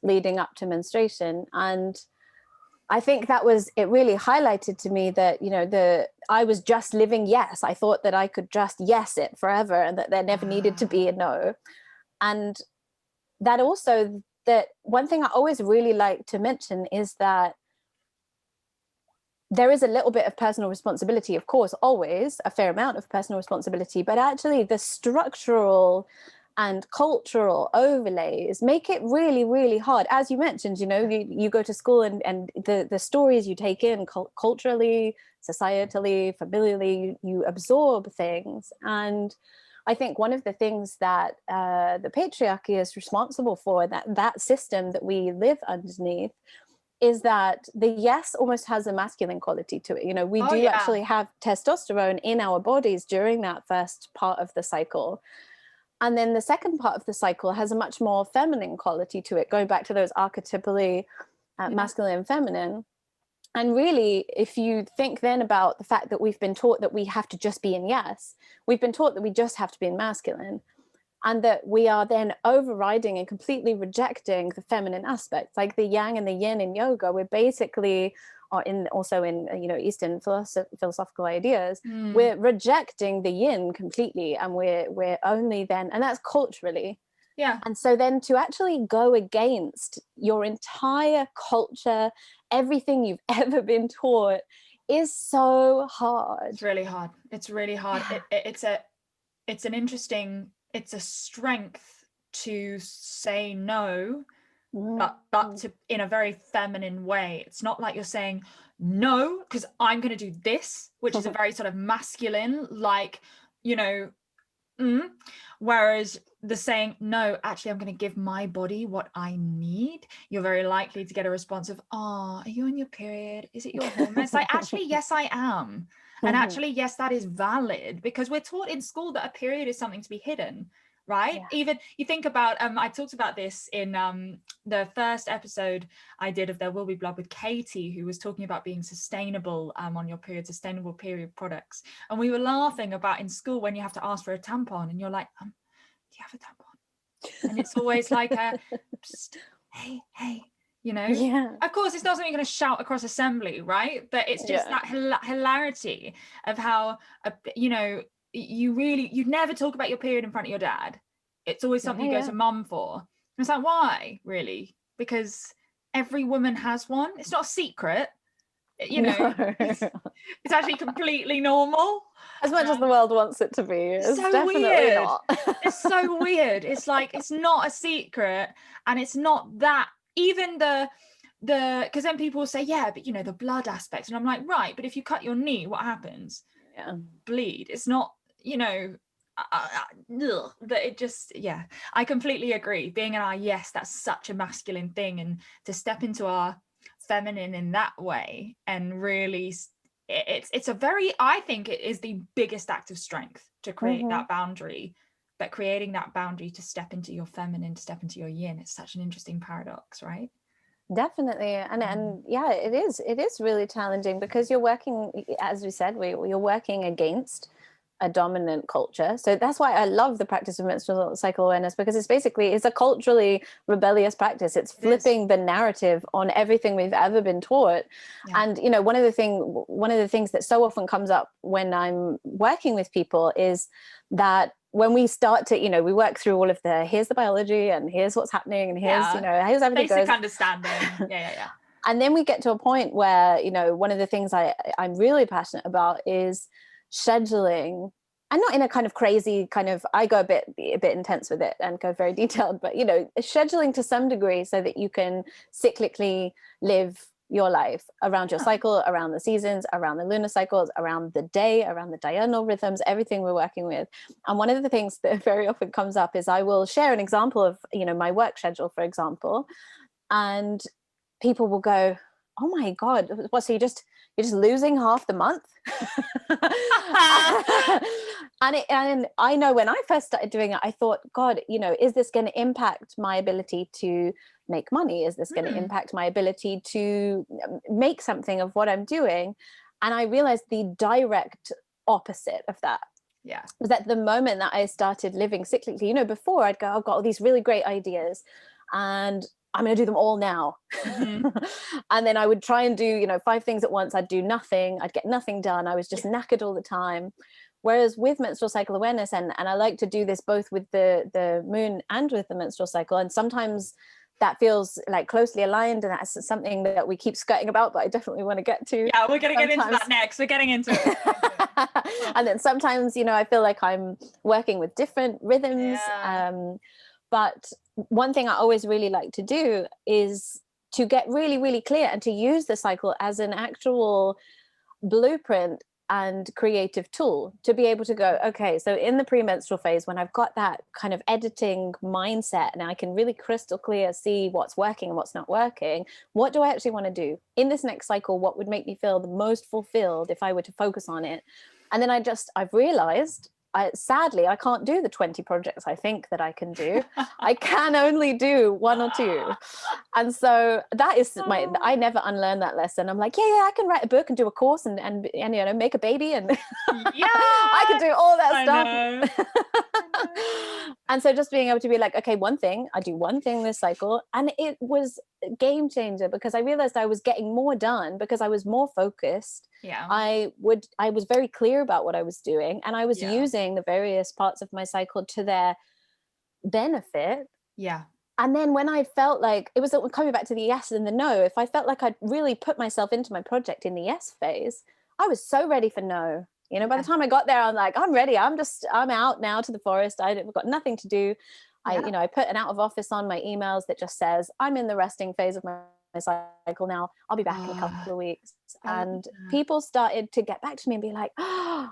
leading up to menstruation. And I think it really highlighted to me that, you know, I was just living yes. I thought that I could just yes it forever, and that there never needed to be a no. And that also, that one thing I always really like to mention is that there is a little bit of personal responsibility, of course, always a fair amount of personal responsibility, but actually the structural and cultural overlays make it really, really hard. As you mentioned, you know, you go to school and the stories you take in culturally, societally, familiarly, you absorb things. And I think one of the things that the patriarchy is responsible for, that system that we live underneath, is that the yes almost has a masculine quality to it. You know, we do actually have testosterone in our bodies during that first part of the cycle. And then the second part of the cycle has a much more feminine quality to it, going back to those archetypally masculine and feminine. And really, if you think then about the fact that we've been taught that we have to just be in yes, we've been taught that we just have to be in masculine, and that we are then overriding and completely rejecting the feminine aspects, like the yang and the yin in yoga. We're basically, or also in you know, Eastern philosophical ideas, we're rejecting the yin completely, and we're only then, and that's culturally. Yeah. And so then to actually go against your entire culture, everything you've ever been taught, is so hard. It's really hard. It's really hard. It's an interesting. It's a strength to say no, but to, in a very feminine way. It's not like you're saying no because I'm going to do this, which is a very sort of masculine, like, you know, whereas the saying no, actually I'm going to give my body what I need, you're very likely to get a response of, are you on your period? Is it your hormones? It's like, actually, yes, I am. And actually, yes, that is valid, because we're taught in school that a period is something to be hidden, right? Even you think about, I talked about this in the first episode I did of There Will Be Blood with Katie, who was talking about being sustainable on your period, sustainable period products. And we were laughing about in school when you have to ask for a tampon and you're like, do you have a tampon? And it's always like hey, you know, of course it's not something you're going to shout across assembly, right? But it's just that hilarity of how you know, you'd never talk about your period in front of your dad. It's always something you go to mum for. And it's like, why, really? Because every woman has one. It's not a secret, you know. No. It's actually completely normal. As much as the world wants it to be, it's so definitely weird. not. It's so weird. It's like, it's not a secret, and it's not that, even the because then people will say, yeah, but you know, the blood aspect, and I'm like, right, but if you cut your knee, what happens? Yeah. Bleed. It's not, you know, that it just, yeah, I completely agree. Being an yes, that's such a masculine thing, and to step into our feminine in that way, and really it's a very, I think it is the biggest act of strength to create that boundary, but creating that boundary to step into your feminine, to step into your yin, it's such an interesting paradox, right? Definitely. And yeah, it is really challenging, because you're working, as we said, you're working against a dominant culture. So that's why I love the practice of menstrual cycle awareness, because it's a culturally rebellious practice. It's flipping the narrative on everything we've ever been taught. Yeah. And you know, one of the things that so often comes up when I'm working with people is that when we start to, you know, we work through all of here's the biology, and here's what's happening, and here's, you know, here's everything basic goes. understanding. Yeah. And then we get to a point where, you know, one of the things I'm really passionate about is scheduling, and not in a kind of crazy kind of, I go a bit intense with it and go very detailed, but you know, scheduling to some degree so that you can cyclically live your life around your cycle, around the seasons, around the lunar cycles, around the day, around the diurnal rhythms, everything we're working with. And one of the things that very often comes up is I will share an example of, you know, my work schedule, for example, and people will go, oh my God, what, so you're just losing half the month? and I know when I first started doing it, I thought, God, you know, is this going to impact my ability to make money? Is this going to impact my ability to make something of what I'm doing? And I realized the direct opposite of that. Yeah. Was at the moment that I started living cyclically. You know, before I'd go, I've got all these really great ideas, and I'm going to do them all now. And then I would try and do, you know, 5 things at once. I'd do nothing. I'd get nothing done. I was just knackered all the time. Whereas with menstrual cycle awareness, and I like to do this both with the moon and with the menstrual cycle, and sometimes that feels like closely aligned, and that's something that we keep skirting about, but I definitely want to get to. Yeah, we're going to get into that next. We're getting into it. And then sometimes, you know, I feel like I'm working with different rhythms. But one thing I always really like to do is to get really, really clear and to use the cycle as an actual blueprint and creative tool to be able to go, okay, so in the premenstrual phase, when I've got that kind of editing mindset and I can really crystal clear see what's working and what's not working, what do I actually want to do in this next cycle? What would make me feel the most fulfilled if I were to focus on it? And then I've realized, sadly, I can't do the 20 projects I think that I can do. I can only do 1 or 2. And so that is I never unlearn that lesson. I'm like, yeah, I can write a book and do a course and you know, make a baby, and I can do all that stuff. And so just being able to be like, okay, I do one thing this cycle. And it was a game changer, because I realized I was getting more done because I was more focused. I was very clear about what I was doing, and I was using the various parts of my cycle to their benefit. And then when I felt like, it was coming back to the yes and the no, if I felt like I'd really put myself into my project in the yes phase, I was so ready for no. You know, by the time I got there, I'm like, I'm ready. I'm out now to the forest. I've got nothing to do. I put an out of office on my emails that just says, I'm in the resting phase of my cycle now. I'll be back in a couple of weeks. And people started to get back to me and be like, oh,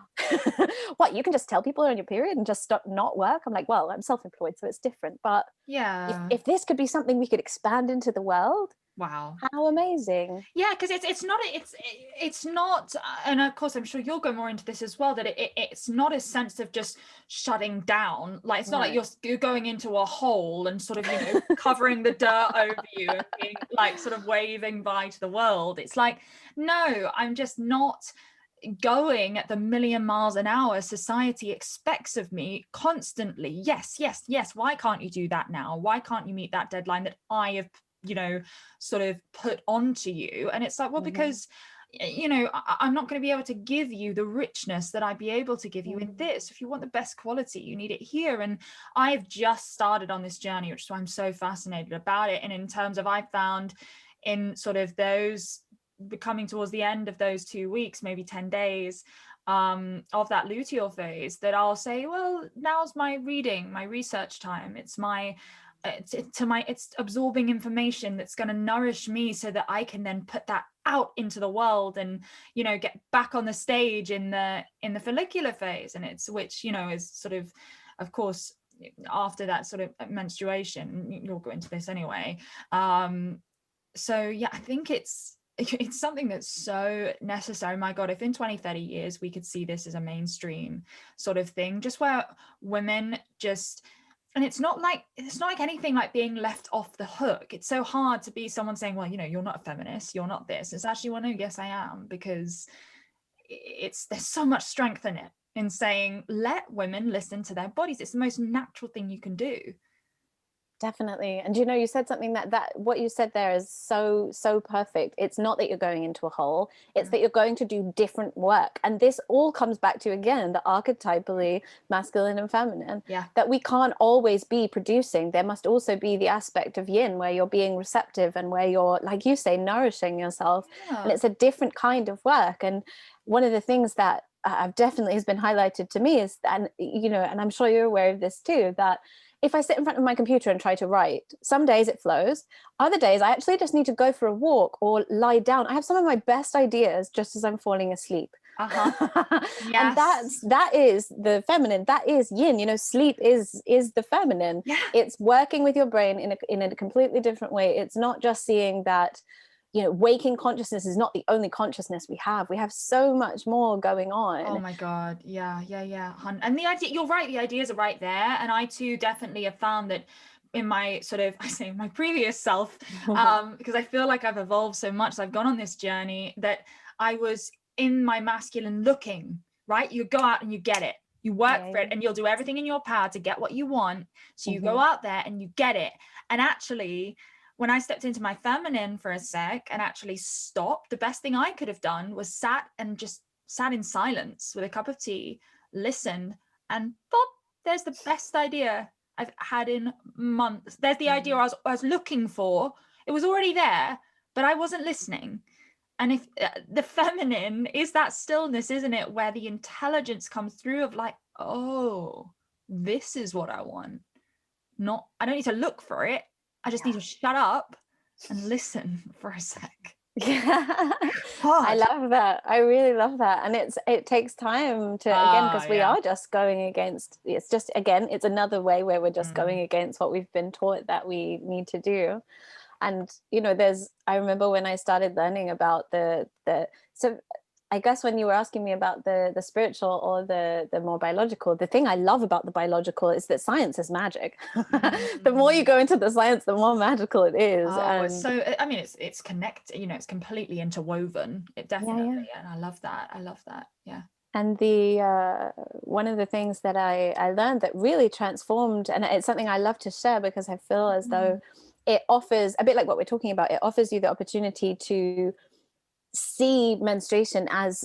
what, you can just tell people you're on your period and just stop not work? I'm like, well, I'm self-employed, so it's different. But if this could be something we could expand into the world, wow, how amazing. Yeah, because it's not, and of course I'm sure you'll go more into this as well, that it's not a sense of just shutting down. Like, it's not like you're going into a hole and sort of, you know, covering the dirt over you and being like sort of waving bye to the world. It's like, no, I'm just not going at the 1,000,000 miles an hour society expects of me constantly. Yes, why can't you do that now? Why can't you meet that deadline that I have, you know, sort of put onto you? And it's like, well, because, you know, I'm not going to be able to give you the richness that I'd be able to give you in this. If you want the best quality, you need it here. And I've just started on this journey, which is why I'm so fascinated about it. And in terms of, I found in sort of those coming towards the end of those 2 weeks, maybe 10 days of that luteal phase, that I'll say, well, now's my reading, my research time. It's it's absorbing information that's going to nourish me so that I can then put that out into the world and, you know, get back on the stage in the follicular phase. And it's, which, you know, is sort of course, after that sort of menstruation. You'll go into this anyway. So yeah, I think it's something that's so necessary. My God, if in 20, 30 years we could see this as a mainstream sort of thing, just where women just, and it's not like anything like being left off the hook. It's so hard to be someone saying, well, you know, you're not a feminist, you're not this. It's actually, well, no, yes, I am, because there's so much strength in it, in saying, let women listen to their bodies. It's the most natural thing you can do. Definitely. And you know, you said something that what you said there is so perfect. It's not that you're going into a hole, it's that you're going to do different work. And this all comes back to, again, the archetypally masculine and feminine, that we can't always be producing. There must also be the aspect of yin, where you're being receptive and where you're, like you say, nourishing yourself. And it's a different kind of work. And one of the things that I've definitely has been highlighted to me is, and you know, and I'm sure you're aware of this too, that if I sit in front of my computer and try to write, some days it flows. Other days I actually just need to go for a walk or lie down. I have some of my best ideas just as I'm falling asleep. Yes. And that is the feminine, that is yin. You know, sleep is the feminine. It's working with your brain in a completely different way. It's not just seeing that, you know, waking consciousness is not the only consciousness we have so much more going on. Oh my God, yeah. And the idea, you're right, the ideas are right there. And I too definitely have found that in my sort of, I say my previous self, because I feel like I've evolved so much, I've gone on this journey, that I was in my masculine looking, right? You go out and you get it, you work for it, and you'll do everything in your power to get what you want. So you go out there and you get it. And actually, when I stepped into my feminine for a sec and actually stopped, the best thing I could have done was sat in silence with a cup of tea, listened, and pop, there's the best idea I've had in months. There's the idea I was looking for. It was already there, but I wasn't listening. And if the feminine is that stillness, isn't it? Where the intelligence comes through of like, oh, this is what I want. I don't need to look for it. I just need to shut up and listen for a sec. Yeah, I love that. I really love that. And it takes time to, again, because we are just going against, it's just, again, it's another way where we're just going against what we've been taught that we need to do. And, you know, I remember when I started learning about so I guess when you were asking me about the spiritual or the more biological, the thing I love about the biological is that science is magic. The more you go into the science, the more magical it is. It's so, I mean, it's connected, you know, it's completely interwoven. It definitely, and I love that. Yeah. And the one of the things that I learned that really transformed, and it's something I love to share because I feel as though it offers, a bit like what we're talking about, it offers you the opportunity to see menstruation as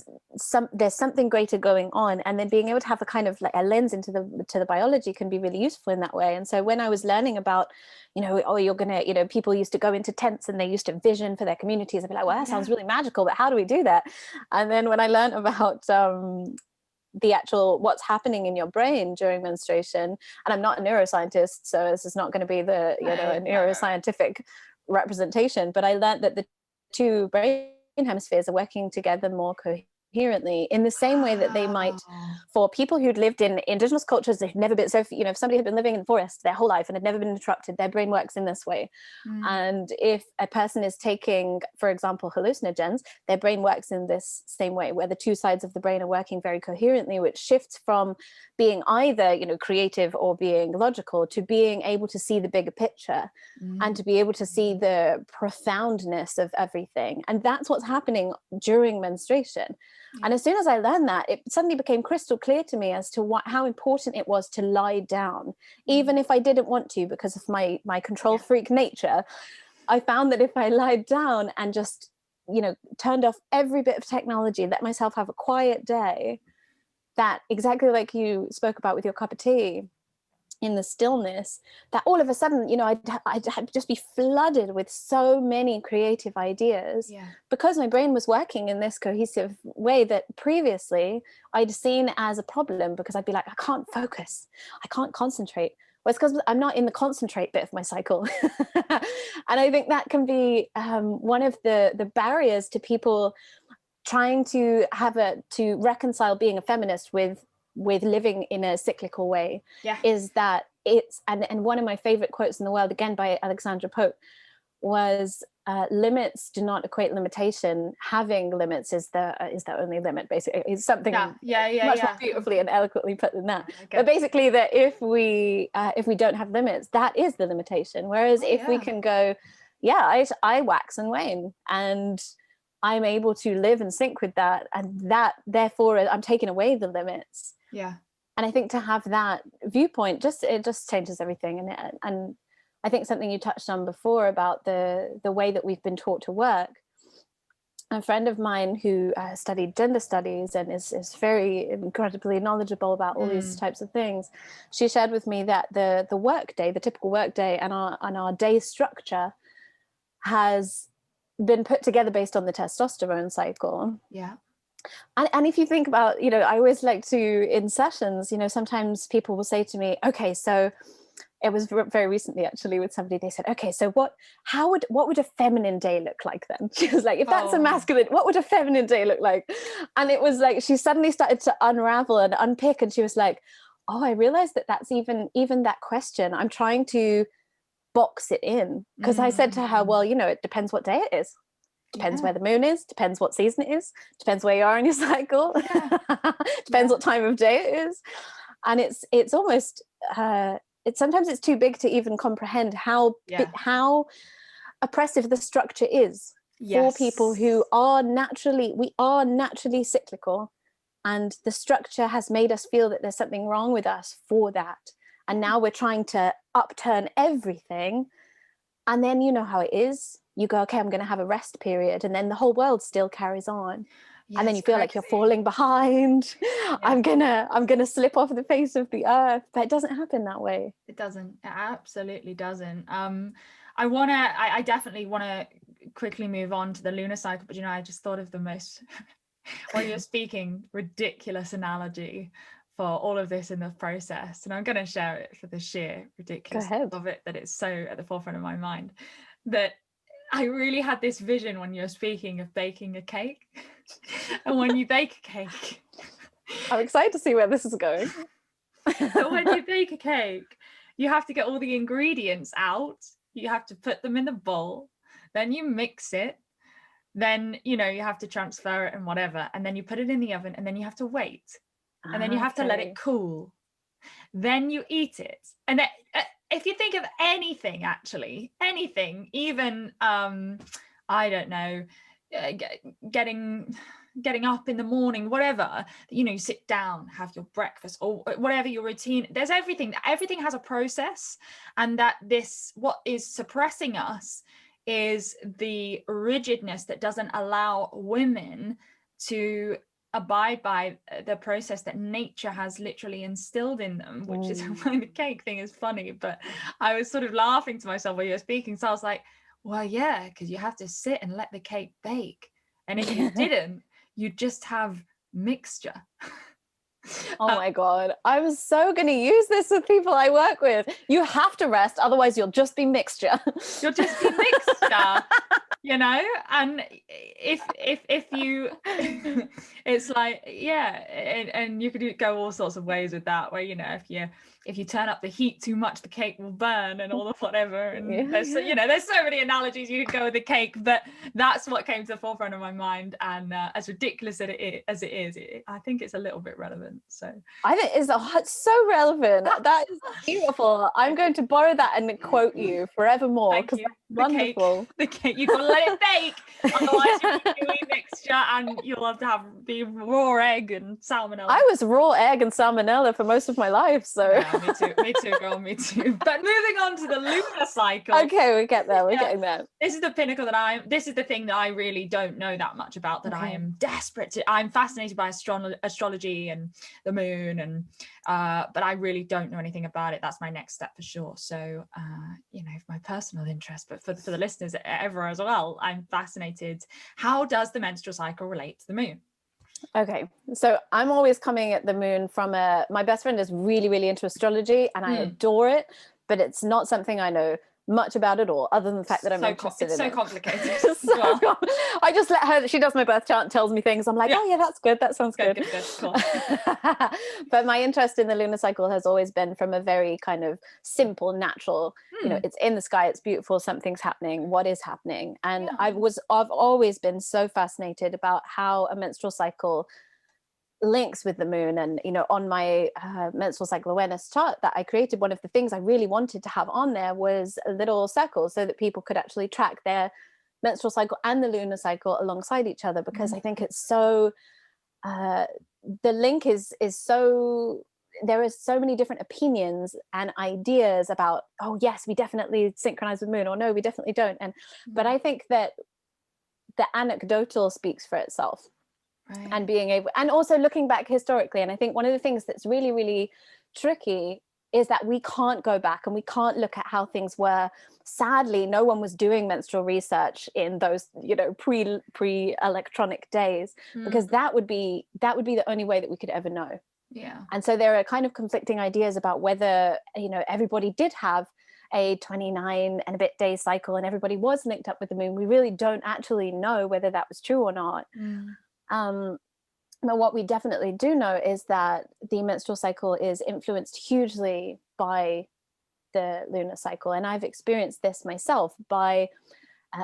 there's something greater going on, and then being able to have a kind of like a lens into the biology can be really useful in that way. And so when I was learning about, you know, oh, you're gonna, you know, people used to go into tents and they used to vision for their communities, I'd be like, well, that sounds really magical, but how do we do that? And then when I learned about the actual what's happening in your brain during menstruation, and I'm not a neuroscientist, so this is not going to be the, you know, a neuroscientific representation, but I learned that the two brain hemispheres are working together more coherently in the same way that they might for people who'd lived in indigenous cultures. They've never been, so you know, if somebody had been living in the forest their whole life and had never been interrupted, their brain works in this way. And if a person is taking, for example, hallucinogens, their brain works in this same way, where the two sides of the brain are working very coherently, which shifts from being either, you know, creative or being logical to being able to see the bigger picture and to be able to see the profoundness of everything. And that's what's happening during menstruation. And as soon as I learned that, it suddenly became crystal clear to me as to how important it was to lie down, even if I didn't want to, because of my control freak nature. I found that if I lied down and just, you know, turned off every bit of technology, let myself have a quiet day, that exactly like you spoke about with your cup of tea, in the stillness, that all of a sudden, you know, I'd just be flooded with so many creative ideas, because my brain was working in this cohesive way that previously I'd seen as a problem, because I'd be like, I can't focus, I can't concentrate. Well, it's because I'm not in the concentrate bit of my cycle. And I think that can be one of the barriers to people trying to reconcile being a feminist with living in a cyclical way, is that it's, and one of my favorite quotes in the world, again by Alexandra Pope, was limits do not equate limitation. Having limits is the only limit, basically. It's something much more beautifully and eloquently put than that. But basically, that if we don't have limits, that is the limitation. Whereas if we can go, I wax and wane, and I'm able to live in sync with that, and that therefore I'm taking away the limits. And I think to have that viewpoint, it just changes everything. And I think something you touched on before about the way that we've been taught to work. A friend of mine who studied gender studies and is very incredibly knowledgeable about all these types of things, she shared with me that the work day, the typical work day, and our day structure has been put together based on the testosterone cycle. And if you think about, you know, I always like to, in sessions, you know, sometimes people will say to me, okay, so it was very recently actually with somebody, they said, okay, so what would a feminine day look like then? She was like, if that's a masculine, what would a feminine day look like? And it was like, she suddenly started to unravel and unpick, and she was like, oh, I realized that's even that question, I'm trying to box it in. Because I said to her, well, you know, it depends what day it is. Depends where the moon is, depends what season it is, depends where you are in your cycle, depends what time of day it is. And it's almost, sometimes it's too big to even comprehend how oppressive the structure is for people who are naturally cyclical. And the structure has made us feel that there's something wrong with us for that. And now we're trying to upturn everything. And then you know how it is. You go, okay, I'm going to have a rest period. And then the whole world still carries on. And then you feel like you're falling behind. I'm gonna slip off the face of the earth. But it doesn't happen that way. It doesn't. It absolutely doesn't. I definitely want to quickly move on to the lunar cycle. But, you know, I just thought of the most, while you're speaking, ridiculous analogy for all of this in the process. And I'm going to share it for the sheer ridiculousness of it, that it's so at the forefront of my mind, that I really had this vision when you're speaking of baking a cake. And when you bake a cake, I'm excited to see where this is going. So when you bake a cake, you have to get all the ingredients out. You have to put them in the bowl. Then you mix it. Then, you know, you have to transfer it and whatever. And then you put it in the oven, and then you have to wait. And then you have to let it cool. Then you eat it. And if you think of anything, actually, anything, even, I don't know, getting up in the morning, whatever, you know, you sit down, have your breakfast, or whatever your routine, there's everything has a process. And that what is suppressing us is the rigidness that doesn't allow women to abide by the process that nature has literally instilled in them, which is why the cake thing is funny. But I was sort of laughing to myself while you were speaking, so I was like, well, yeah, because you have to sit and let the cake bake, and if you didn't, you'd just have mixture. Oh my God, I'm so going to use this with people I work with. You have to rest, otherwise you'll just be mixture. You'll just be mixture. You know, and if you, it's like, and you could go all sorts of ways with that, where, you know, if you turn up the heat too much, the cake will burn and all the whatever. And there's so many analogies you could go with the cake, but that's what came to the forefront of my mind. And as ridiculous as it is, I think it's a little bit relevant. So I think it's so relevant. That is beautiful. I'm going to borrow that and quote you forevermore, because that's wonderful. The cake, you've got to let it bake, otherwise you'll be doing mixture, and you'll have to be raw egg and salmonella. I was raw egg and salmonella for most of my life, so Me too, girl, me too. But moving on to the lunar cycle. Okay, we get there. We're getting there. This is the pinnacle this is the thing that I really don't know that much about, that I am desperate to. I'm fascinated by astrology and the moon, and but I really don't know anything about it. That's my next step for sure. So my personal interest, but for the listeners ever as well, I'm fascinated. How does the menstrual cycle relate to the moon? Okay, so I'm always coming at the moon from my best friend is really, really into astrology, and I adore it, but it's not something I know much about at all, other than the fact that I'm interested in it. It's so complicated. I just let her, she does my birth chart and tells me things. I'm like, oh yeah, that's good. That sounds good. Cool. But my interest in the lunar cycle has always been from a very kind of simple, natural, it's in the sky, it's beautiful, something's happening, what is happening? And I've always been so fascinated about how a menstrual cycle links with the moon. And on my menstrual cycle awareness chart that I created, one of the things I really wanted to have on there was a little circle so that people could actually track their menstrual cycle and the lunar cycle alongside each other, because I think it's so the link is so, there is so many different opinions and ideas about, oh yes, we definitely synchronize with moon, or no, we definitely don't. And but I think that the anecdotal speaks for itself. Right. And being able, and also looking back historically. And I think one of the things that's really, really tricky is that we can't go back and we can't look at how things were. Sadly, no one was doing menstrual research in those, pre-electronic days, because that would be the only way that we could ever know. Yeah. And so there are kind of conflicting ideas about whether, everybody did have a 29 and a bit day cycle and everybody was linked up with the moon. We really don't actually know whether that was true or not. But what we definitely do know is that the menstrual cycle is influenced hugely by the lunar cycle. And I've experienced this myself by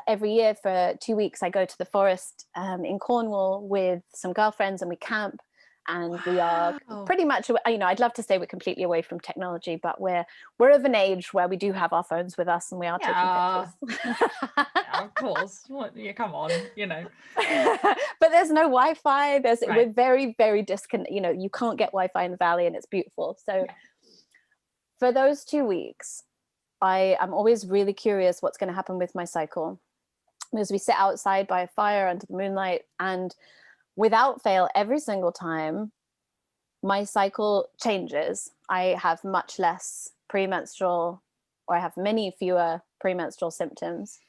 every year for 2 weeks, I go to the forest in Cornwall with some girlfriends, and we camp. And we are pretty much, I'd love to say we're completely away from technology, but we're of an age where we do have our phones with us and we are taking pictures. Yeah, of course. Come on, But there's no Wi-Fi. We're very, very disconnected. You can't get Wi-Fi in the valley, and it's beautiful. So for those 2 weeks, I am always really curious what's going to happen with my cycle, because we sit outside by a fire under the moonlight, and without fail, every single time my cycle changes. I have much less premenstrual, or I have many fewer premenstrual symptoms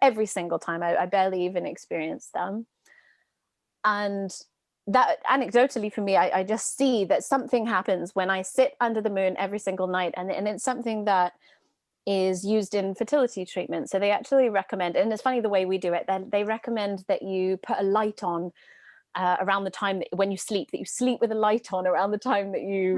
every single time. I barely even experience them. And that anecdotally for me, I just see that something happens when I sit under the moon every single night. And it's something that is used in fertility treatment. So they actually recommend, and it's funny the way we do it, they recommend that you put a light on around the time when you sleep, that you sleep with a light on around the time that you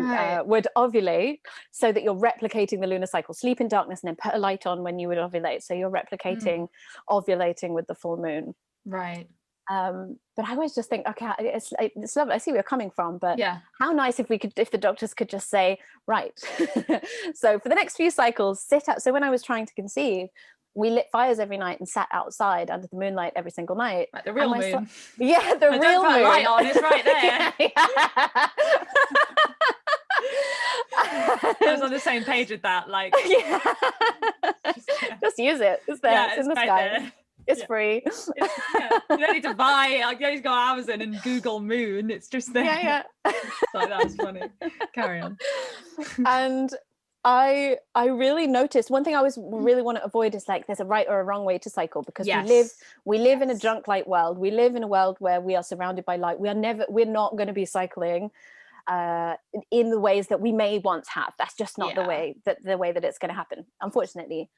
would ovulate, so that you're replicating the lunar cycle. Sleep in darkness and then put a light on when you would ovulate, so you're replicating ovulating with the full moon. Right. But I always just think, okay, it's lovely. I see where you're coming from, but how nice if the doctors could just say, right, so for the next few cycles, sit out. So when I was trying to conceive, we lit fires every night and sat outside under the moonlight every single night. Like the real moon. The real moon. Light on, it's right there. I was on the same page with that. Like, just use it. It's there. It's in the sky. There. It's free. You don't need to buy it. You don't need to go on Amazon and Google moon. It's just there. So that was funny. Carry on. And I really noticed one thing I really want to avoid is like there's a right or a wrong way to cycle, because we live in a drunk light world. We live in a world where we are surrounded by light. We're not going to be cycling in the ways that we may once have. That's just not the way that it's going to happen, unfortunately.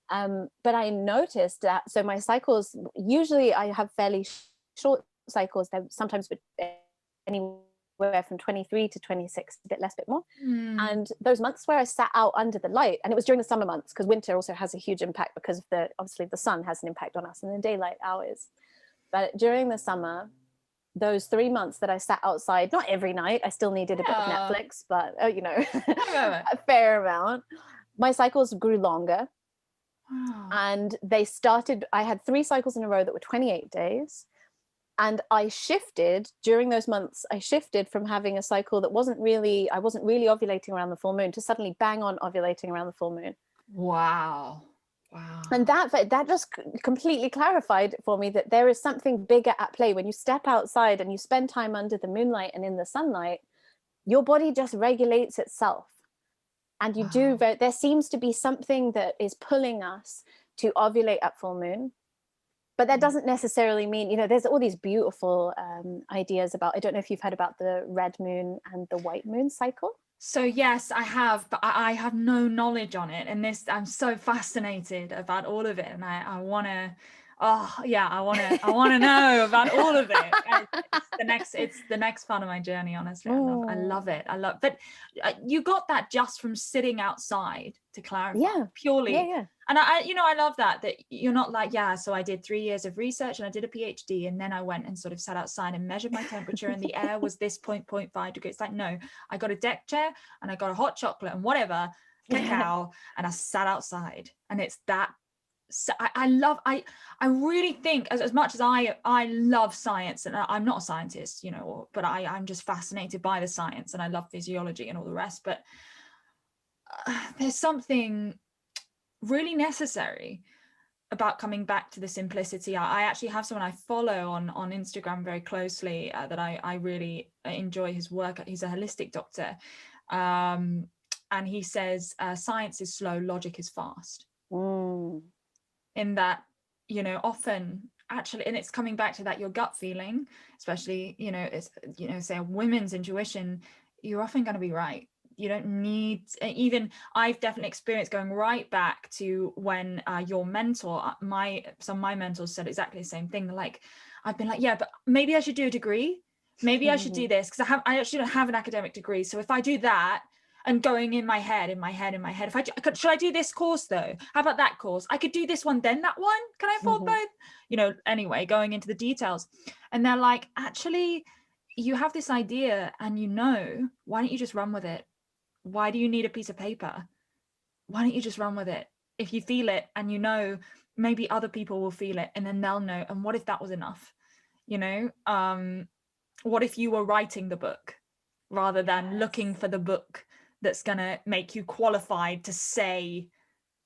But I noticed that, so my cycles, usually I have fairly short cycles. They're sometimes anywhere from 23 to 26, a bit less, bit more. And those months where I sat out under the light, and it was during the summer months, because winter also has a huge impact because of obviously the sun has an impact on us in the daylight hours. But during the summer, those 3 months that I sat outside, not every night, I still needed a bit of Netflix, but a fair amount. My cycles grew longer. And I had 3 cycles in a row that were 28 days. And I shifted during those months. I shifted from having a cycle that I wasn't really ovulating around the full moon to suddenly bang on ovulating around the full moon. Wow. And that just completely clarified for me that there is something bigger at play. When you step outside and you spend time under the moonlight and in the sunlight, your body just regulates itself. And you do, there seems to be something that is pulling us to ovulate at full moon. But that doesn't necessarily mean, you know, there's all these beautiful ideas about, I don't know if you've heard about the red moon and the white moon cycle. So yes, I have, but I have no knowledge on it. And this, I'm so fascinated about all of it. And I want to, I want to know about all of it. It's the next part of my journey, honestly. I love it. But you got that just from sitting outside, to clarify, purely. Yeah. And I love that you're not like, so I did 3 years of research and I did a PhD and then I went and sort of sat outside and measured my temperature and the air was this 0.5 degrees. It's like, no, I got a deck chair and I got a hot chocolate and whatever, cacao, and I sat outside. And it's that. So I really think, as much as I love science, and I'm not a scientist, you know, but I'm just fascinated by the science and I love physiology and all the rest. But there's something really necessary about coming back to the simplicity. I actually have someone I follow on Instagram very closely that I really enjoy his work. He's a holistic doctor, and he says science is slow, logic is fast. In that, you know, often actually, and it's coming back to that, your gut feeling, especially, you know, it's, you know, say a women's intuition, you're often going to be right. You don't need, even I've definitely experienced going right back to when your mentor, some of my mentors said exactly the same thing. They're like, I've been like, yeah, but maybe I should do a degree. Maybe I should do this because I actually don't have an academic degree. So if I do that, and going in my head, should I do this course though? How about that course? I could do this one, then that one. Can I afford both? You know, anyway, going into the details. And they're like, actually, you have this idea and you know, why don't you just run with it? Why do you need a piece of paper? Why don't you just run with it? If you feel it and you know, maybe other people will feel it and then they'll know. And what if that was enough? You know, what if you were writing the book rather than looking for the book that's going to make you qualified to say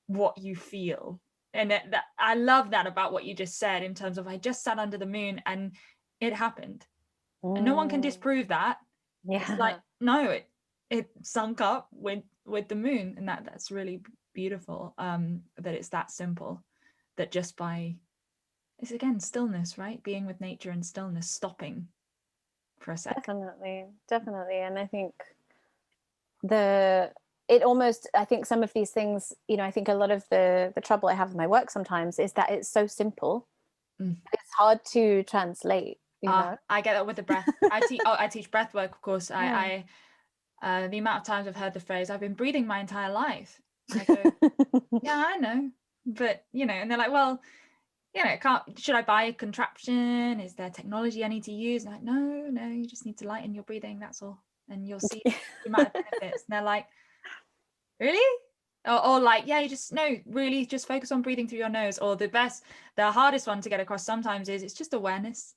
what you feel? And that I love that about what you just said in terms of, I just sat under the moon and it happened. And no one can disprove that. It's like, no, it sunk up with the moon. And that's really beautiful, that it's that simple, that just by, it's again, stillness, right? Being with nature and stillness, stopping for a sec. Definitely. And I think I think some of these things, you know, I think a lot of the trouble I have with my work sometimes is that it's so simple. It's hard to translate, you know? I get that with the breath. I teach breath work, of course. The amount of times I've heard the phrase, I've been breathing my entire life. And I go, yeah, I know. But, you know, and they're like, well, you know, should I buy a contraption? Is there technology I need to use? And I'm like, no, you just need to lighten your breathing, that's all. And you'll see the amount of benefits. And they're like, really? Or like, yeah, really just focus on breathing through your nose. Or the hardest one to get across sometimes is, it's just awareness.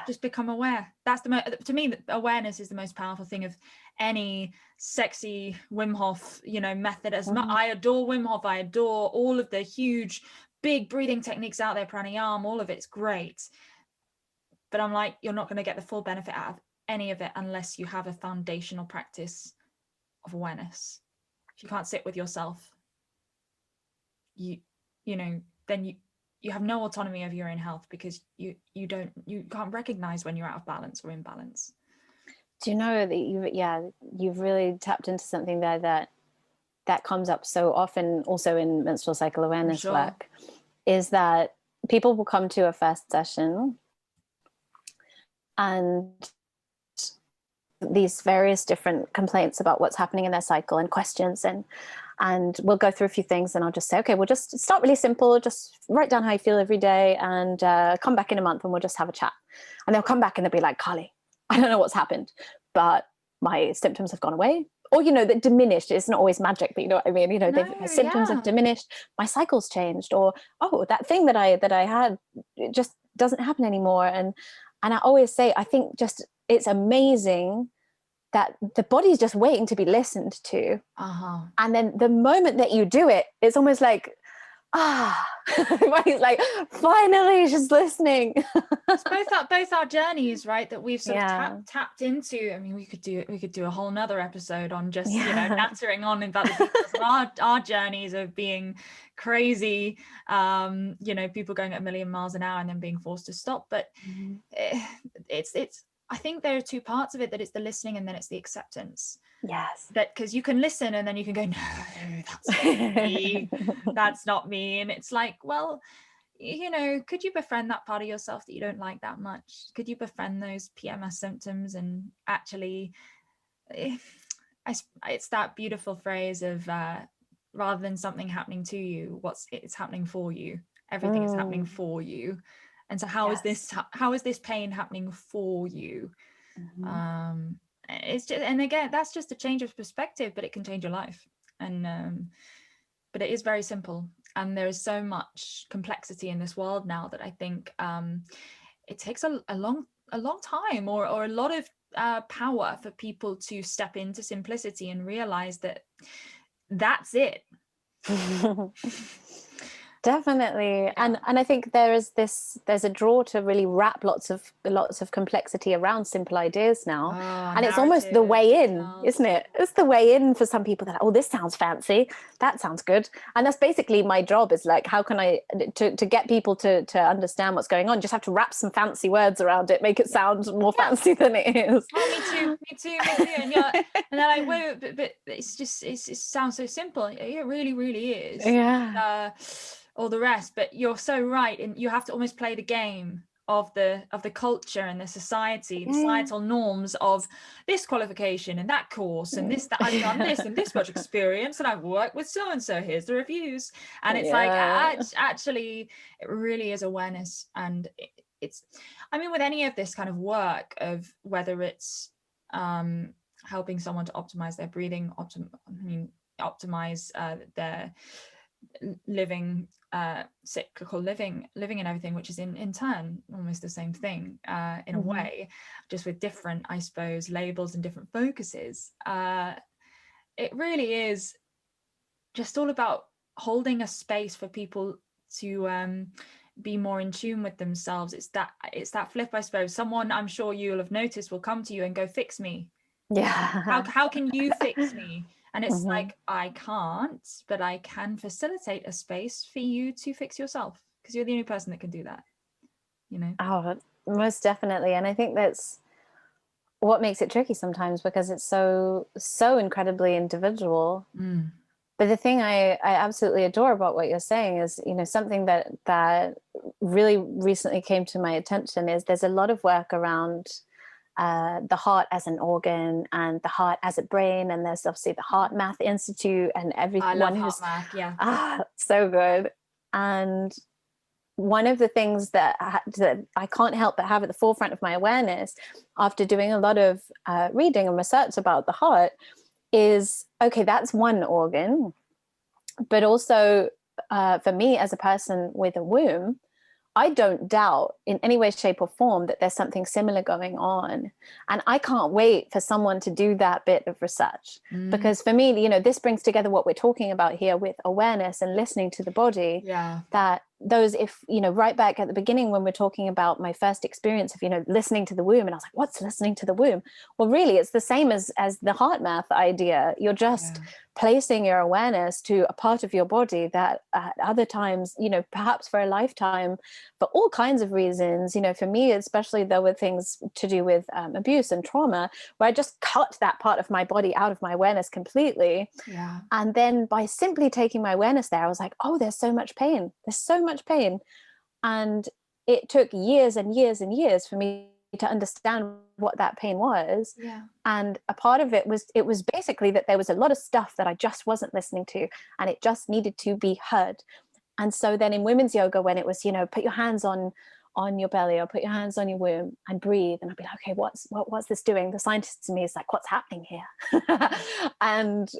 Just become aware. That's to me, awareness is the most powerful thing of any sexy Wim Hof, you know, method. I adore Wim Hof. I adore all of the huge, big breathing techniques out there, pranayama, all of it's great. But I'm like, you're not going to get the full benefit out of any of it unless you have a foundational practice of awareness. If you can't sit with yourself, you know, then you have no autonomy over your own health, because you can't recognize when you're out of balance or imbalance. Do you know that you've really tapped into something there that comes up so often also in menstrual cycle awareness work, is that people will come to a first session and these various different complaints about what's happening in their cycle and questions, and we'll go through a few things, and I'll just say, okay, we'll just start really simple, just write down how you feel every day, and come back in a month and we'll just have a chat. And they'll come back and they'll be like, Carly, I don't know what's happened, but my symptoms have gone away. Or, you know, that diminished. It's not always magic, but you know what I mean? You know, my symptoms have diminished, my cycle's changed, or, oh, that thing that I had, it just doesn't happen anymore. And I always say, I think just it's amazing that the body's just waiting to be listened to. And then the moment that you do it, it's almost like, body's like, finally she's listening. It's both our journeys, right, that we've sort of tapped into. I mean, we could do a whole nother episode on just nattering on about the details of our journeys of being crazy, people going at 1,000,000 miles an hour and then being forced to stop. But it's I think there are two parts of it, that it's the listening and then it's the acceptance. Yes. That, because you can listen and then you can go, no, that's not me. That's not me. And it's like, well, could you befriend that part of yourself that you don't like that much? Could you befriend those PMS symptoms? And actually, it's that beautiful phrase of rather than something happening to you, it's happening for you. Everything is happening for you. And so how is this pain happening for you? It's just, and again, that's just a change of perspective, but it can change your life. And but it is very simple, and there is so much complexity in this world now that I think it takes a long time or a lot of power for people to step into simplicity and realize that that's it. Definitely. And I think there's a draw to really wrap lots of complexity around simple ideas now. And it's almost the way in, isn't it? It's the way in for some people that, oh, this sounds fancy, that sounds good. And that's basically my job, is like, how can I to get people to understand what's going on, just have to wrap some fancy words around it, make it sound more fancy than it is. Oh, me too. And they're like, wait, but it sounds so simple. It really, really is. Yeah. All the rest, but you're so right, and you have to almost play the game of the culture and the societal norms of this qualification and that course and this, that I've done this and this much experience and I've worked with so and so, here's the reviews. And it's like, actually it really is awareness. And it's, I mean, with any of this kind of work, of whether it's helping someone to optimize their breathing, optimize their living, cyclical living and everything, which is in turn almost the same thing in a way, just with different, I suppose, labels and different focuses. It really is just all about holding a space for people to be more in tune with themselves. It's that flip, I suppose. Someone, I'm sure you'll have noticed, will come to you and go, fix me. How can you fix me? And it's like, I can't, but I can facilitate a space for you to fix yourself, because you're the only person that can do that, Oh, most definitely. And I think that's what makes it tricky sometimes, because it's so incredibly individual. But the thing I absolutely adore about what you're saying is, something that really recently came to my attention is there's a lot of work around the heart as an organ and the heart as a brain, and there's obviously the Heart Math Institute and everyone who's Heart Math, so good. And one of the things that I can't help but have at the forefront of my awareness after doing a lot of reading and research about the heart is, okay, that's one organ, but also for me as a person with a womb, I don't doubt in any way, shape or form that there's something similar going on. And I can't wait for someone to do that bit of research, because for me, this brings together what we're talking about here with awareness and listening to the body. That those, if, right back at the beginning when we're talking about my first experience of, listening to the womb, and I was like, what's listening to the womb? Well, really, it's the same as the heart math idea. You're just placing your awareness to a part of your body that at other times, perhaps for a lifetime, for all kinds of reasons, for me, especially though with things to do with abuse and trauma, where I just cut that part of my body out of my awareness completely. And then by simply taking my awareness there, I was like, oh, there's so much pain. There's so much pain. And it took years and years and years for me to understand what that pain was. And a part of it was basically that there was a lot of stuff that I just wasn't listening to, and it just needed to be heard. And so then in women's yoga, when it was, put your hands on your belly or put your hands on your womb and breathe, and I'd be like, okay, what's this doing? The scientist in me is like, what's happening here? And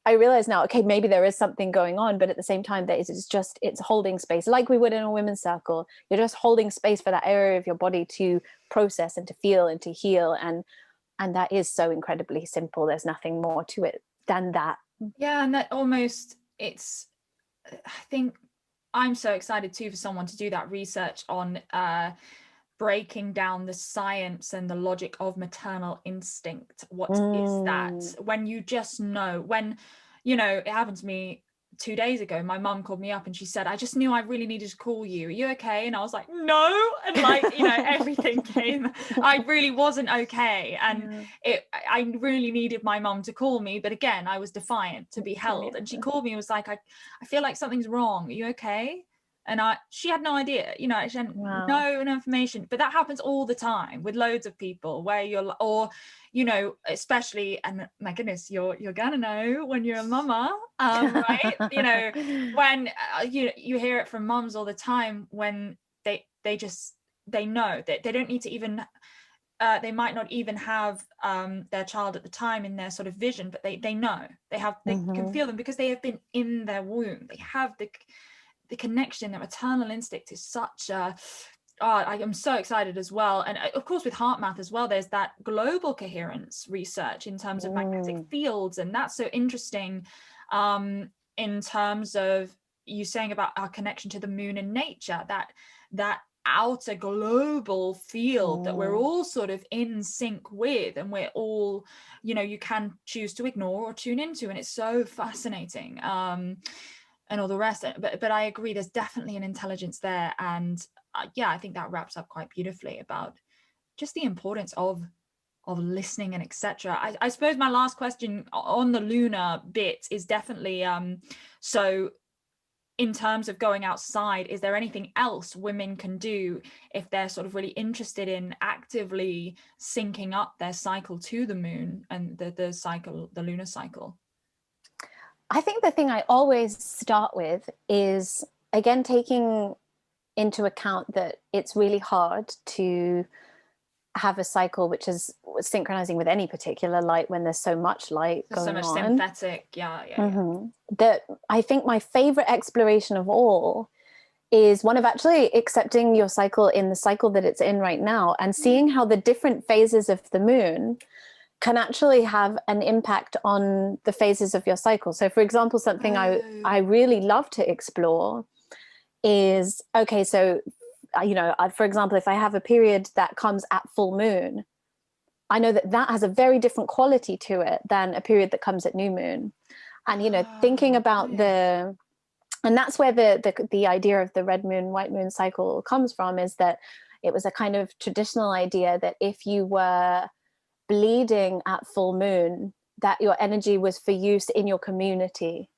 I realize now, okay, maybe there is something going on, but at the same time, that it's holding space, like we would in a women's circle. You're just holding space for that area of your body to process and to feel and to heal, and that is so incredibly simple. There's nothing more to it than that. Yeah, and that almost, it's, I think I'm so excited too for someone to do that research on breaking down the science and the logic of maternal instinct. What is that? When you just know, when, you know, it happened to me 2 days ago. My mum called me up and she said, I just knew I really needed to call you. Are you okay? And I was like, no. And like, you know, everything came. I really wasn't okay. And I really needed my mum to call me. But again, I was defiant to be held. And she called me and was like, I feel like something's wrong. Are you okay? And she had no idea, you know, she had no information. But that happens all the time with loads of people, where you're, or, you know, especially, and my goodness, you're gonna know when you're a mama, right? You know, when you hear it from mums all the time, when they know that they don't need to even they might not even have their child at the time in their sort of vision, but they know, they can feel them because they have been in their womb. They have the connection. That maternal instinct is such a I am so excited as well. And of course with HeartMath as well, there's that global coherence research in terms of magnetic fields, and that's so interesting in terms of you saying about our connection to the moon and nature, that outer global field that we're all sort of in sync with, and we're all, you know, you can choose to ignore or tune into, and it's so fascinating. And all the rest, but I agree, there's definitely an intelligence there. And yeah, I think that wraps up quite beautifully about just the importance of listening and etc. I suppose my last question on the lunar bit is definitely so in terms of going outside, is there anything else women can do if they're sort of really interested in actively syncing up their cycle to the moon and the cycle, the lunar cycle? I think the thing I always start with is, again, taking into account that it's really hard to have a cycle which is synchronizing with any particular light when there's so much light going on. So much synthetic, That I think my favorite exploration of all is one of actually accepting your cycle in the cycle that it's in right now, and seeing how the different phases of the moon can actually have an impact on the phases of your cycle. So for example, something I really love to explore is, okay, so, you know, for example, if I have a period that comes at full moon, I know that has a very different quality to it than a period that comes at new moon. And, you know, thinking about and that's where the idea of the red moon, white moon cycle comes from, is that it was a kind of traditional idea that if you were bleeding at full moon, that your energy was for use in your community.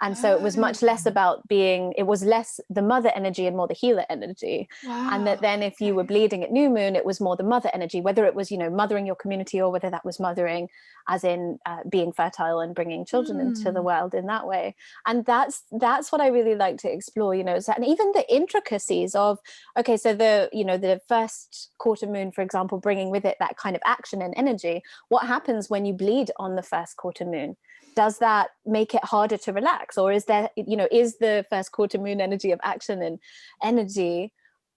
And so it was much less about it was less the mother energy and more the healer energy. And that then if you were bleeding at new moon, it was more the mother energy, whether it was, you know, mothering your community, or whether that was mothering as in being fertile and bringing children into the world in that way. And that's what I really like to explore, you know, and even the intricacies of, okay, so the first quarter moon, for example, bringing with it that kind of action and energy. What happens when you bleed on the first quarter moon? Does that make it harder to relax? Or is there, you know, is the first quarter moon energy of action and energy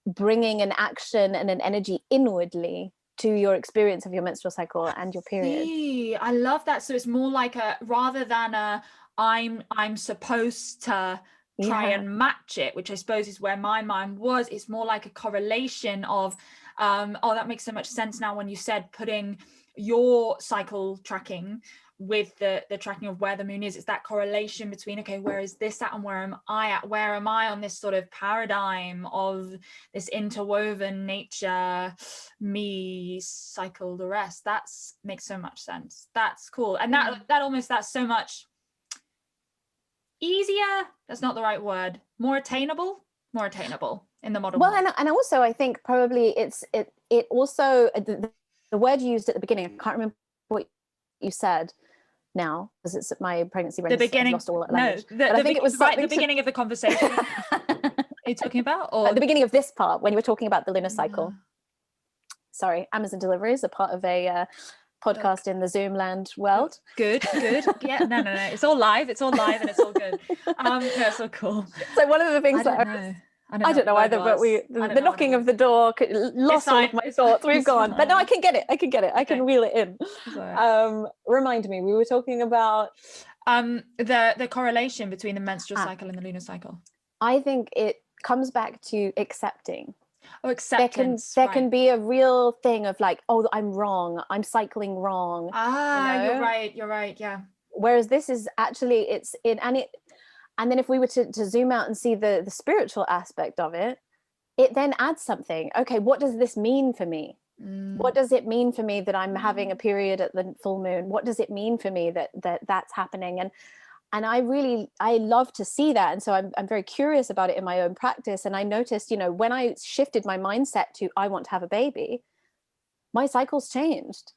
bringing an action and an energy inwardly to your experience of your menstrual cycle and your period? I love that. So it's more like rather than I'm supposed to try and match it, which I suppose is where my mind was. It's more like a correlation of, that makes so much sense now when you said putting your cycle tracking with the tracking of where the moon is. It's that correlation between, okay, where is this at and where am I at? Where am I on this sort of paradigm of this interwoven nature, me, cycle, the rest? That's makes so much sense. That's cool. And that's so much easier. That's not the right word. More attainable in the modern world. And also I think probably it also the word you used at the beginning, I can't remember what you said now, because it's my pregnancy brain. The beginning, lost all that language. No, I think it was right at the beginning of the conversation. Are you talking about, or at the beginning of this part when you were talking about the lunar cycle? Sorry, Amazon deliveries are part of a podcast in the Zoom land world. Good. Yeah, no. It's all live and it's all good. That's so cool. So one of the things I don't know either, but the knocking of the door lost all of my thoughts. We've gone, but no, I can get it. Okay. I can reel it in. Remind me, we were talking about the correlation between the menstrual cycle and the lunar cycle. I think it comes back to accepting. Oh, acceptance. There can be a real thing of like, oh, I'm wrong. I'm cycling wrong. You're right. Yeah. Whereas this is actually, and then if we were to zoom out and see the spiritual aspect of it, it then adds something. Okay, what does this mean for me? What does it mean for me that I'm having a period at the full moon? What does it mean for me that's happening? And I love to see that. And so I'm very curious about it in my own practice. And I noticed, when I shifted my mindset to, I want to have a baby, my cycles changed.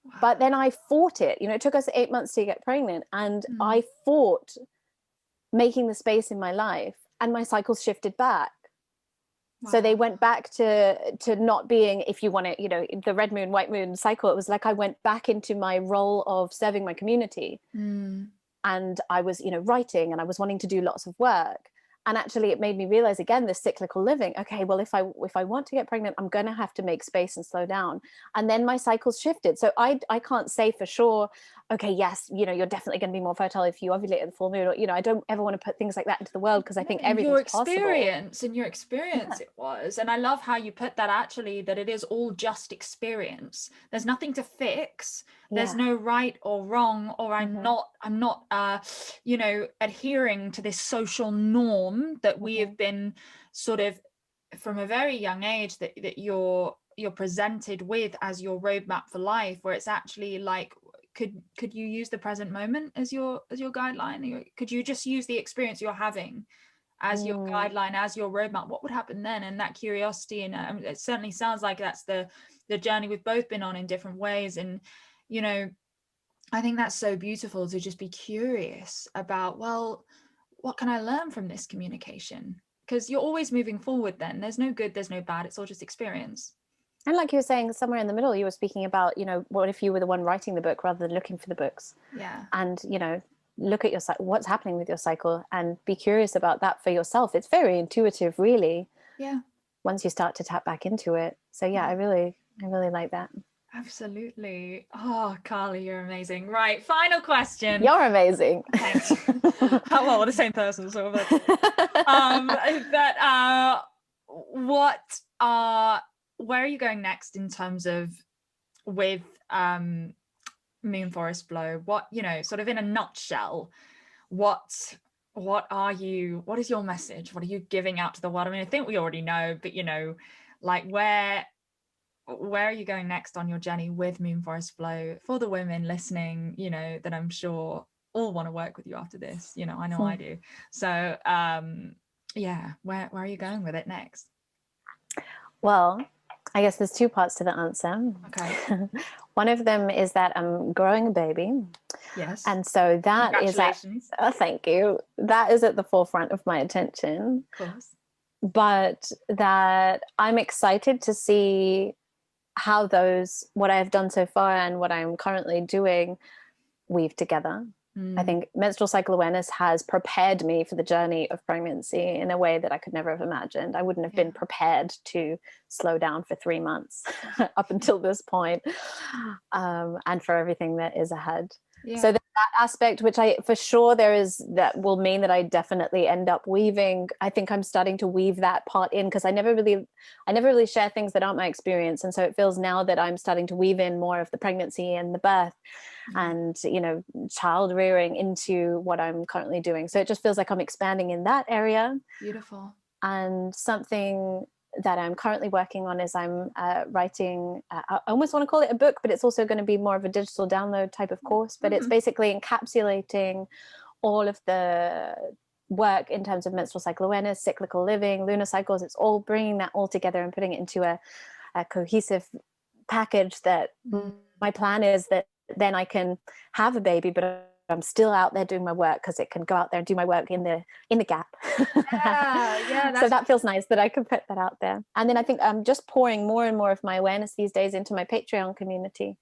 Wow. But then I fought it. It took us 8 months to get pregnant. And I fought making the space in my life, and my cycles shifted back. Wow. So they went back to not being, if you want to, the red moon, white moon cycle. It was like I went back into my role of serving my community. And I was, writing, and I was wanting to do lots of work. And actually it made me realize again, this cyclical living. Okay, well, if I want to get pregnant, I'm going to have to make space and slow down. And then my cycles shifted. So I can't say for sure, okay, yes, you're definitely going to be more fertile if you ovulate at the full moon, or, I don't ever want to put things like that into the world, because I think everything's possible. In your experience it was. And I love how you put that, actually, that it is all just experience. There's nothing to fix. There's no right or wrong, or I'm not adhering to this social norm that we have been sort of from a very young age that you're presented with as your roadmap for life, where it's actually like, could you use the present moment as your guideline? Could you just use the experience you're having as your guideline, as your roadmap? What would happen then? And that curiosity, and it certainly sounds like that's the journey we've both been on in different ways. And I think that's so beautiful, to just be curious about, well, what can I learn from this communication? Because you're always moving forward then. There's no good, there's no bad. It's all just experience. And like you were saying, somewhere in the middle, you were speaking about, what if you were the one writing the book rather than looking for the books? Yeah. And, look at what's happening with your cycle, and be curious about that for yourself. It's very intuitive, really. Yeah. Once you start to tap back into it. So yeah, I really like that. Absolutely. Oh, Carly, you're amazing. Right, final question. You're amazing. Thanks. Well, we're the same person, so where are you going next in terms of with Moon Forest Flow? What, sort of in a nutshell, what is your message? What are you giving out to the world? I mean, I think we already know, but like where are you going next on your journey with Moon Forest Flow, for the women listening, that I'm sure all want to work with you after this? I know I do. So where are you going with it next? Well, I guess there's two parts to the answer. Okay. One of them is that I'm growing a baby. Yes. And so that is thank you. That is at the forefront of my attention. Of course. But that I'm excited to see how what I have done so far and what I'm currently doing weave together. I think menstrual cycle awareness has prepared me for the journey of pregnancy in a way that I could never have imagined. I wouldn't have been prepared to slow down for 3 months up until this point, and for everything that is ahead. Yeah. So that aspect, which for sure that will mean that I definitely end up weaving. I think I'm starting to weave that part in, because I never really share things that aren't my experience. And so it feels now that I'm starting to weave in more of the pregnancy and the birth and, child rearing into what I'm currently doing. So it just feels like I'm expanding in that area. Beautiful. And something that I'm currently working on is I'm writing, I almost want to call it a book, but it's also going to be more of a digital download type of course, but it's basically encapsulating all of the work in terms of menstrual cycle awareness, cyclical living, lunar cycles. It's all bringing that all together and putting it into a cohesive package that my plan is that then I can have a baby, but I'm still out there doing my work, because it can go out there and do my work in the gap. So that feels nice that I can put that out there. And then I think I'm just pouring more and more of my awareness these days into my Patreon community.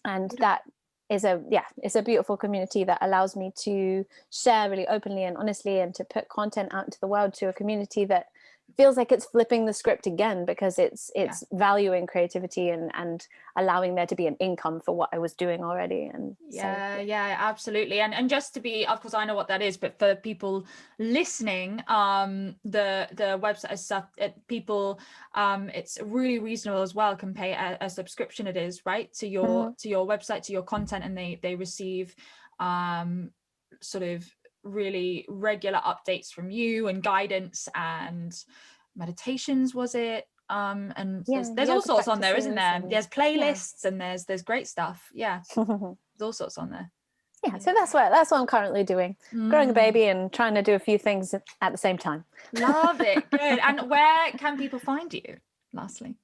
And that is it's a beautiful community that allows me to share really openly and honestly, and to put content out into the world to a community that feels like it's flipping the script again, because it's valuing creativity and allowing there to be an income for what I was doing already. And absolutely. And just to be, of course I know what that is, but for people listening, the website is stuff people, it's really reasonable as well, can pay a subscription, it is, right, to your to your website, to your content, and they receive sort of really regular updates from you and guidance and meditations, was it? And there's all sorts on there, isn't there? There's playlists and there's great stuff. There's all sorts on there. So that's what I'm currently doing, growing a baby and trying to do a few things at the same time. Love it. Good. And where can people find you, lastly?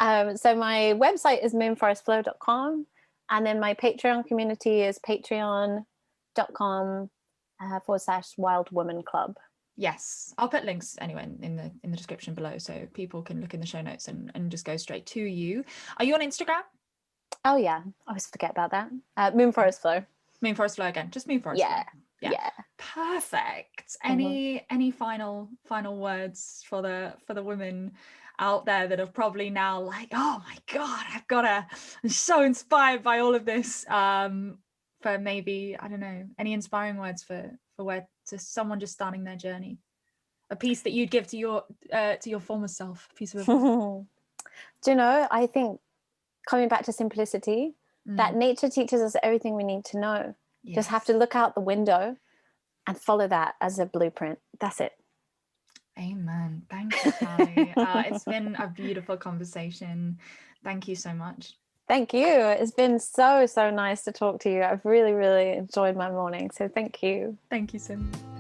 So my website is moonforestflow.com, and then my Patreon community is patreon.com/Wild Woman Club. Yes, I'll put links anyway in the description below, so people can look in the show notes and just go straight to you. Are you on Instagram? Oh yeah, I always forget about that. Moonforest Flow. Moonforest Flow again, just Moonforest Flow. Yeah. Perfect. Any final words for the women out there that are probably now like, oh my god, I'm so inspired by all of this, for maybe, I don't know, any inspiring words for where to someone just starting their journey, a piece that you'd give to your former self, a piece of advice? Do you know, I think coming back to simplicity, that nature teaches us everything we need to know. Just have to look out the window and follow that as a blueprint. That's it. Amen. Thank you, Sally. It's been a beautiful conversation. Thank you so much. Thank you. It's been so nice to talk to you. I've really, really enjoyed my morning. So thank you. Thank you so much.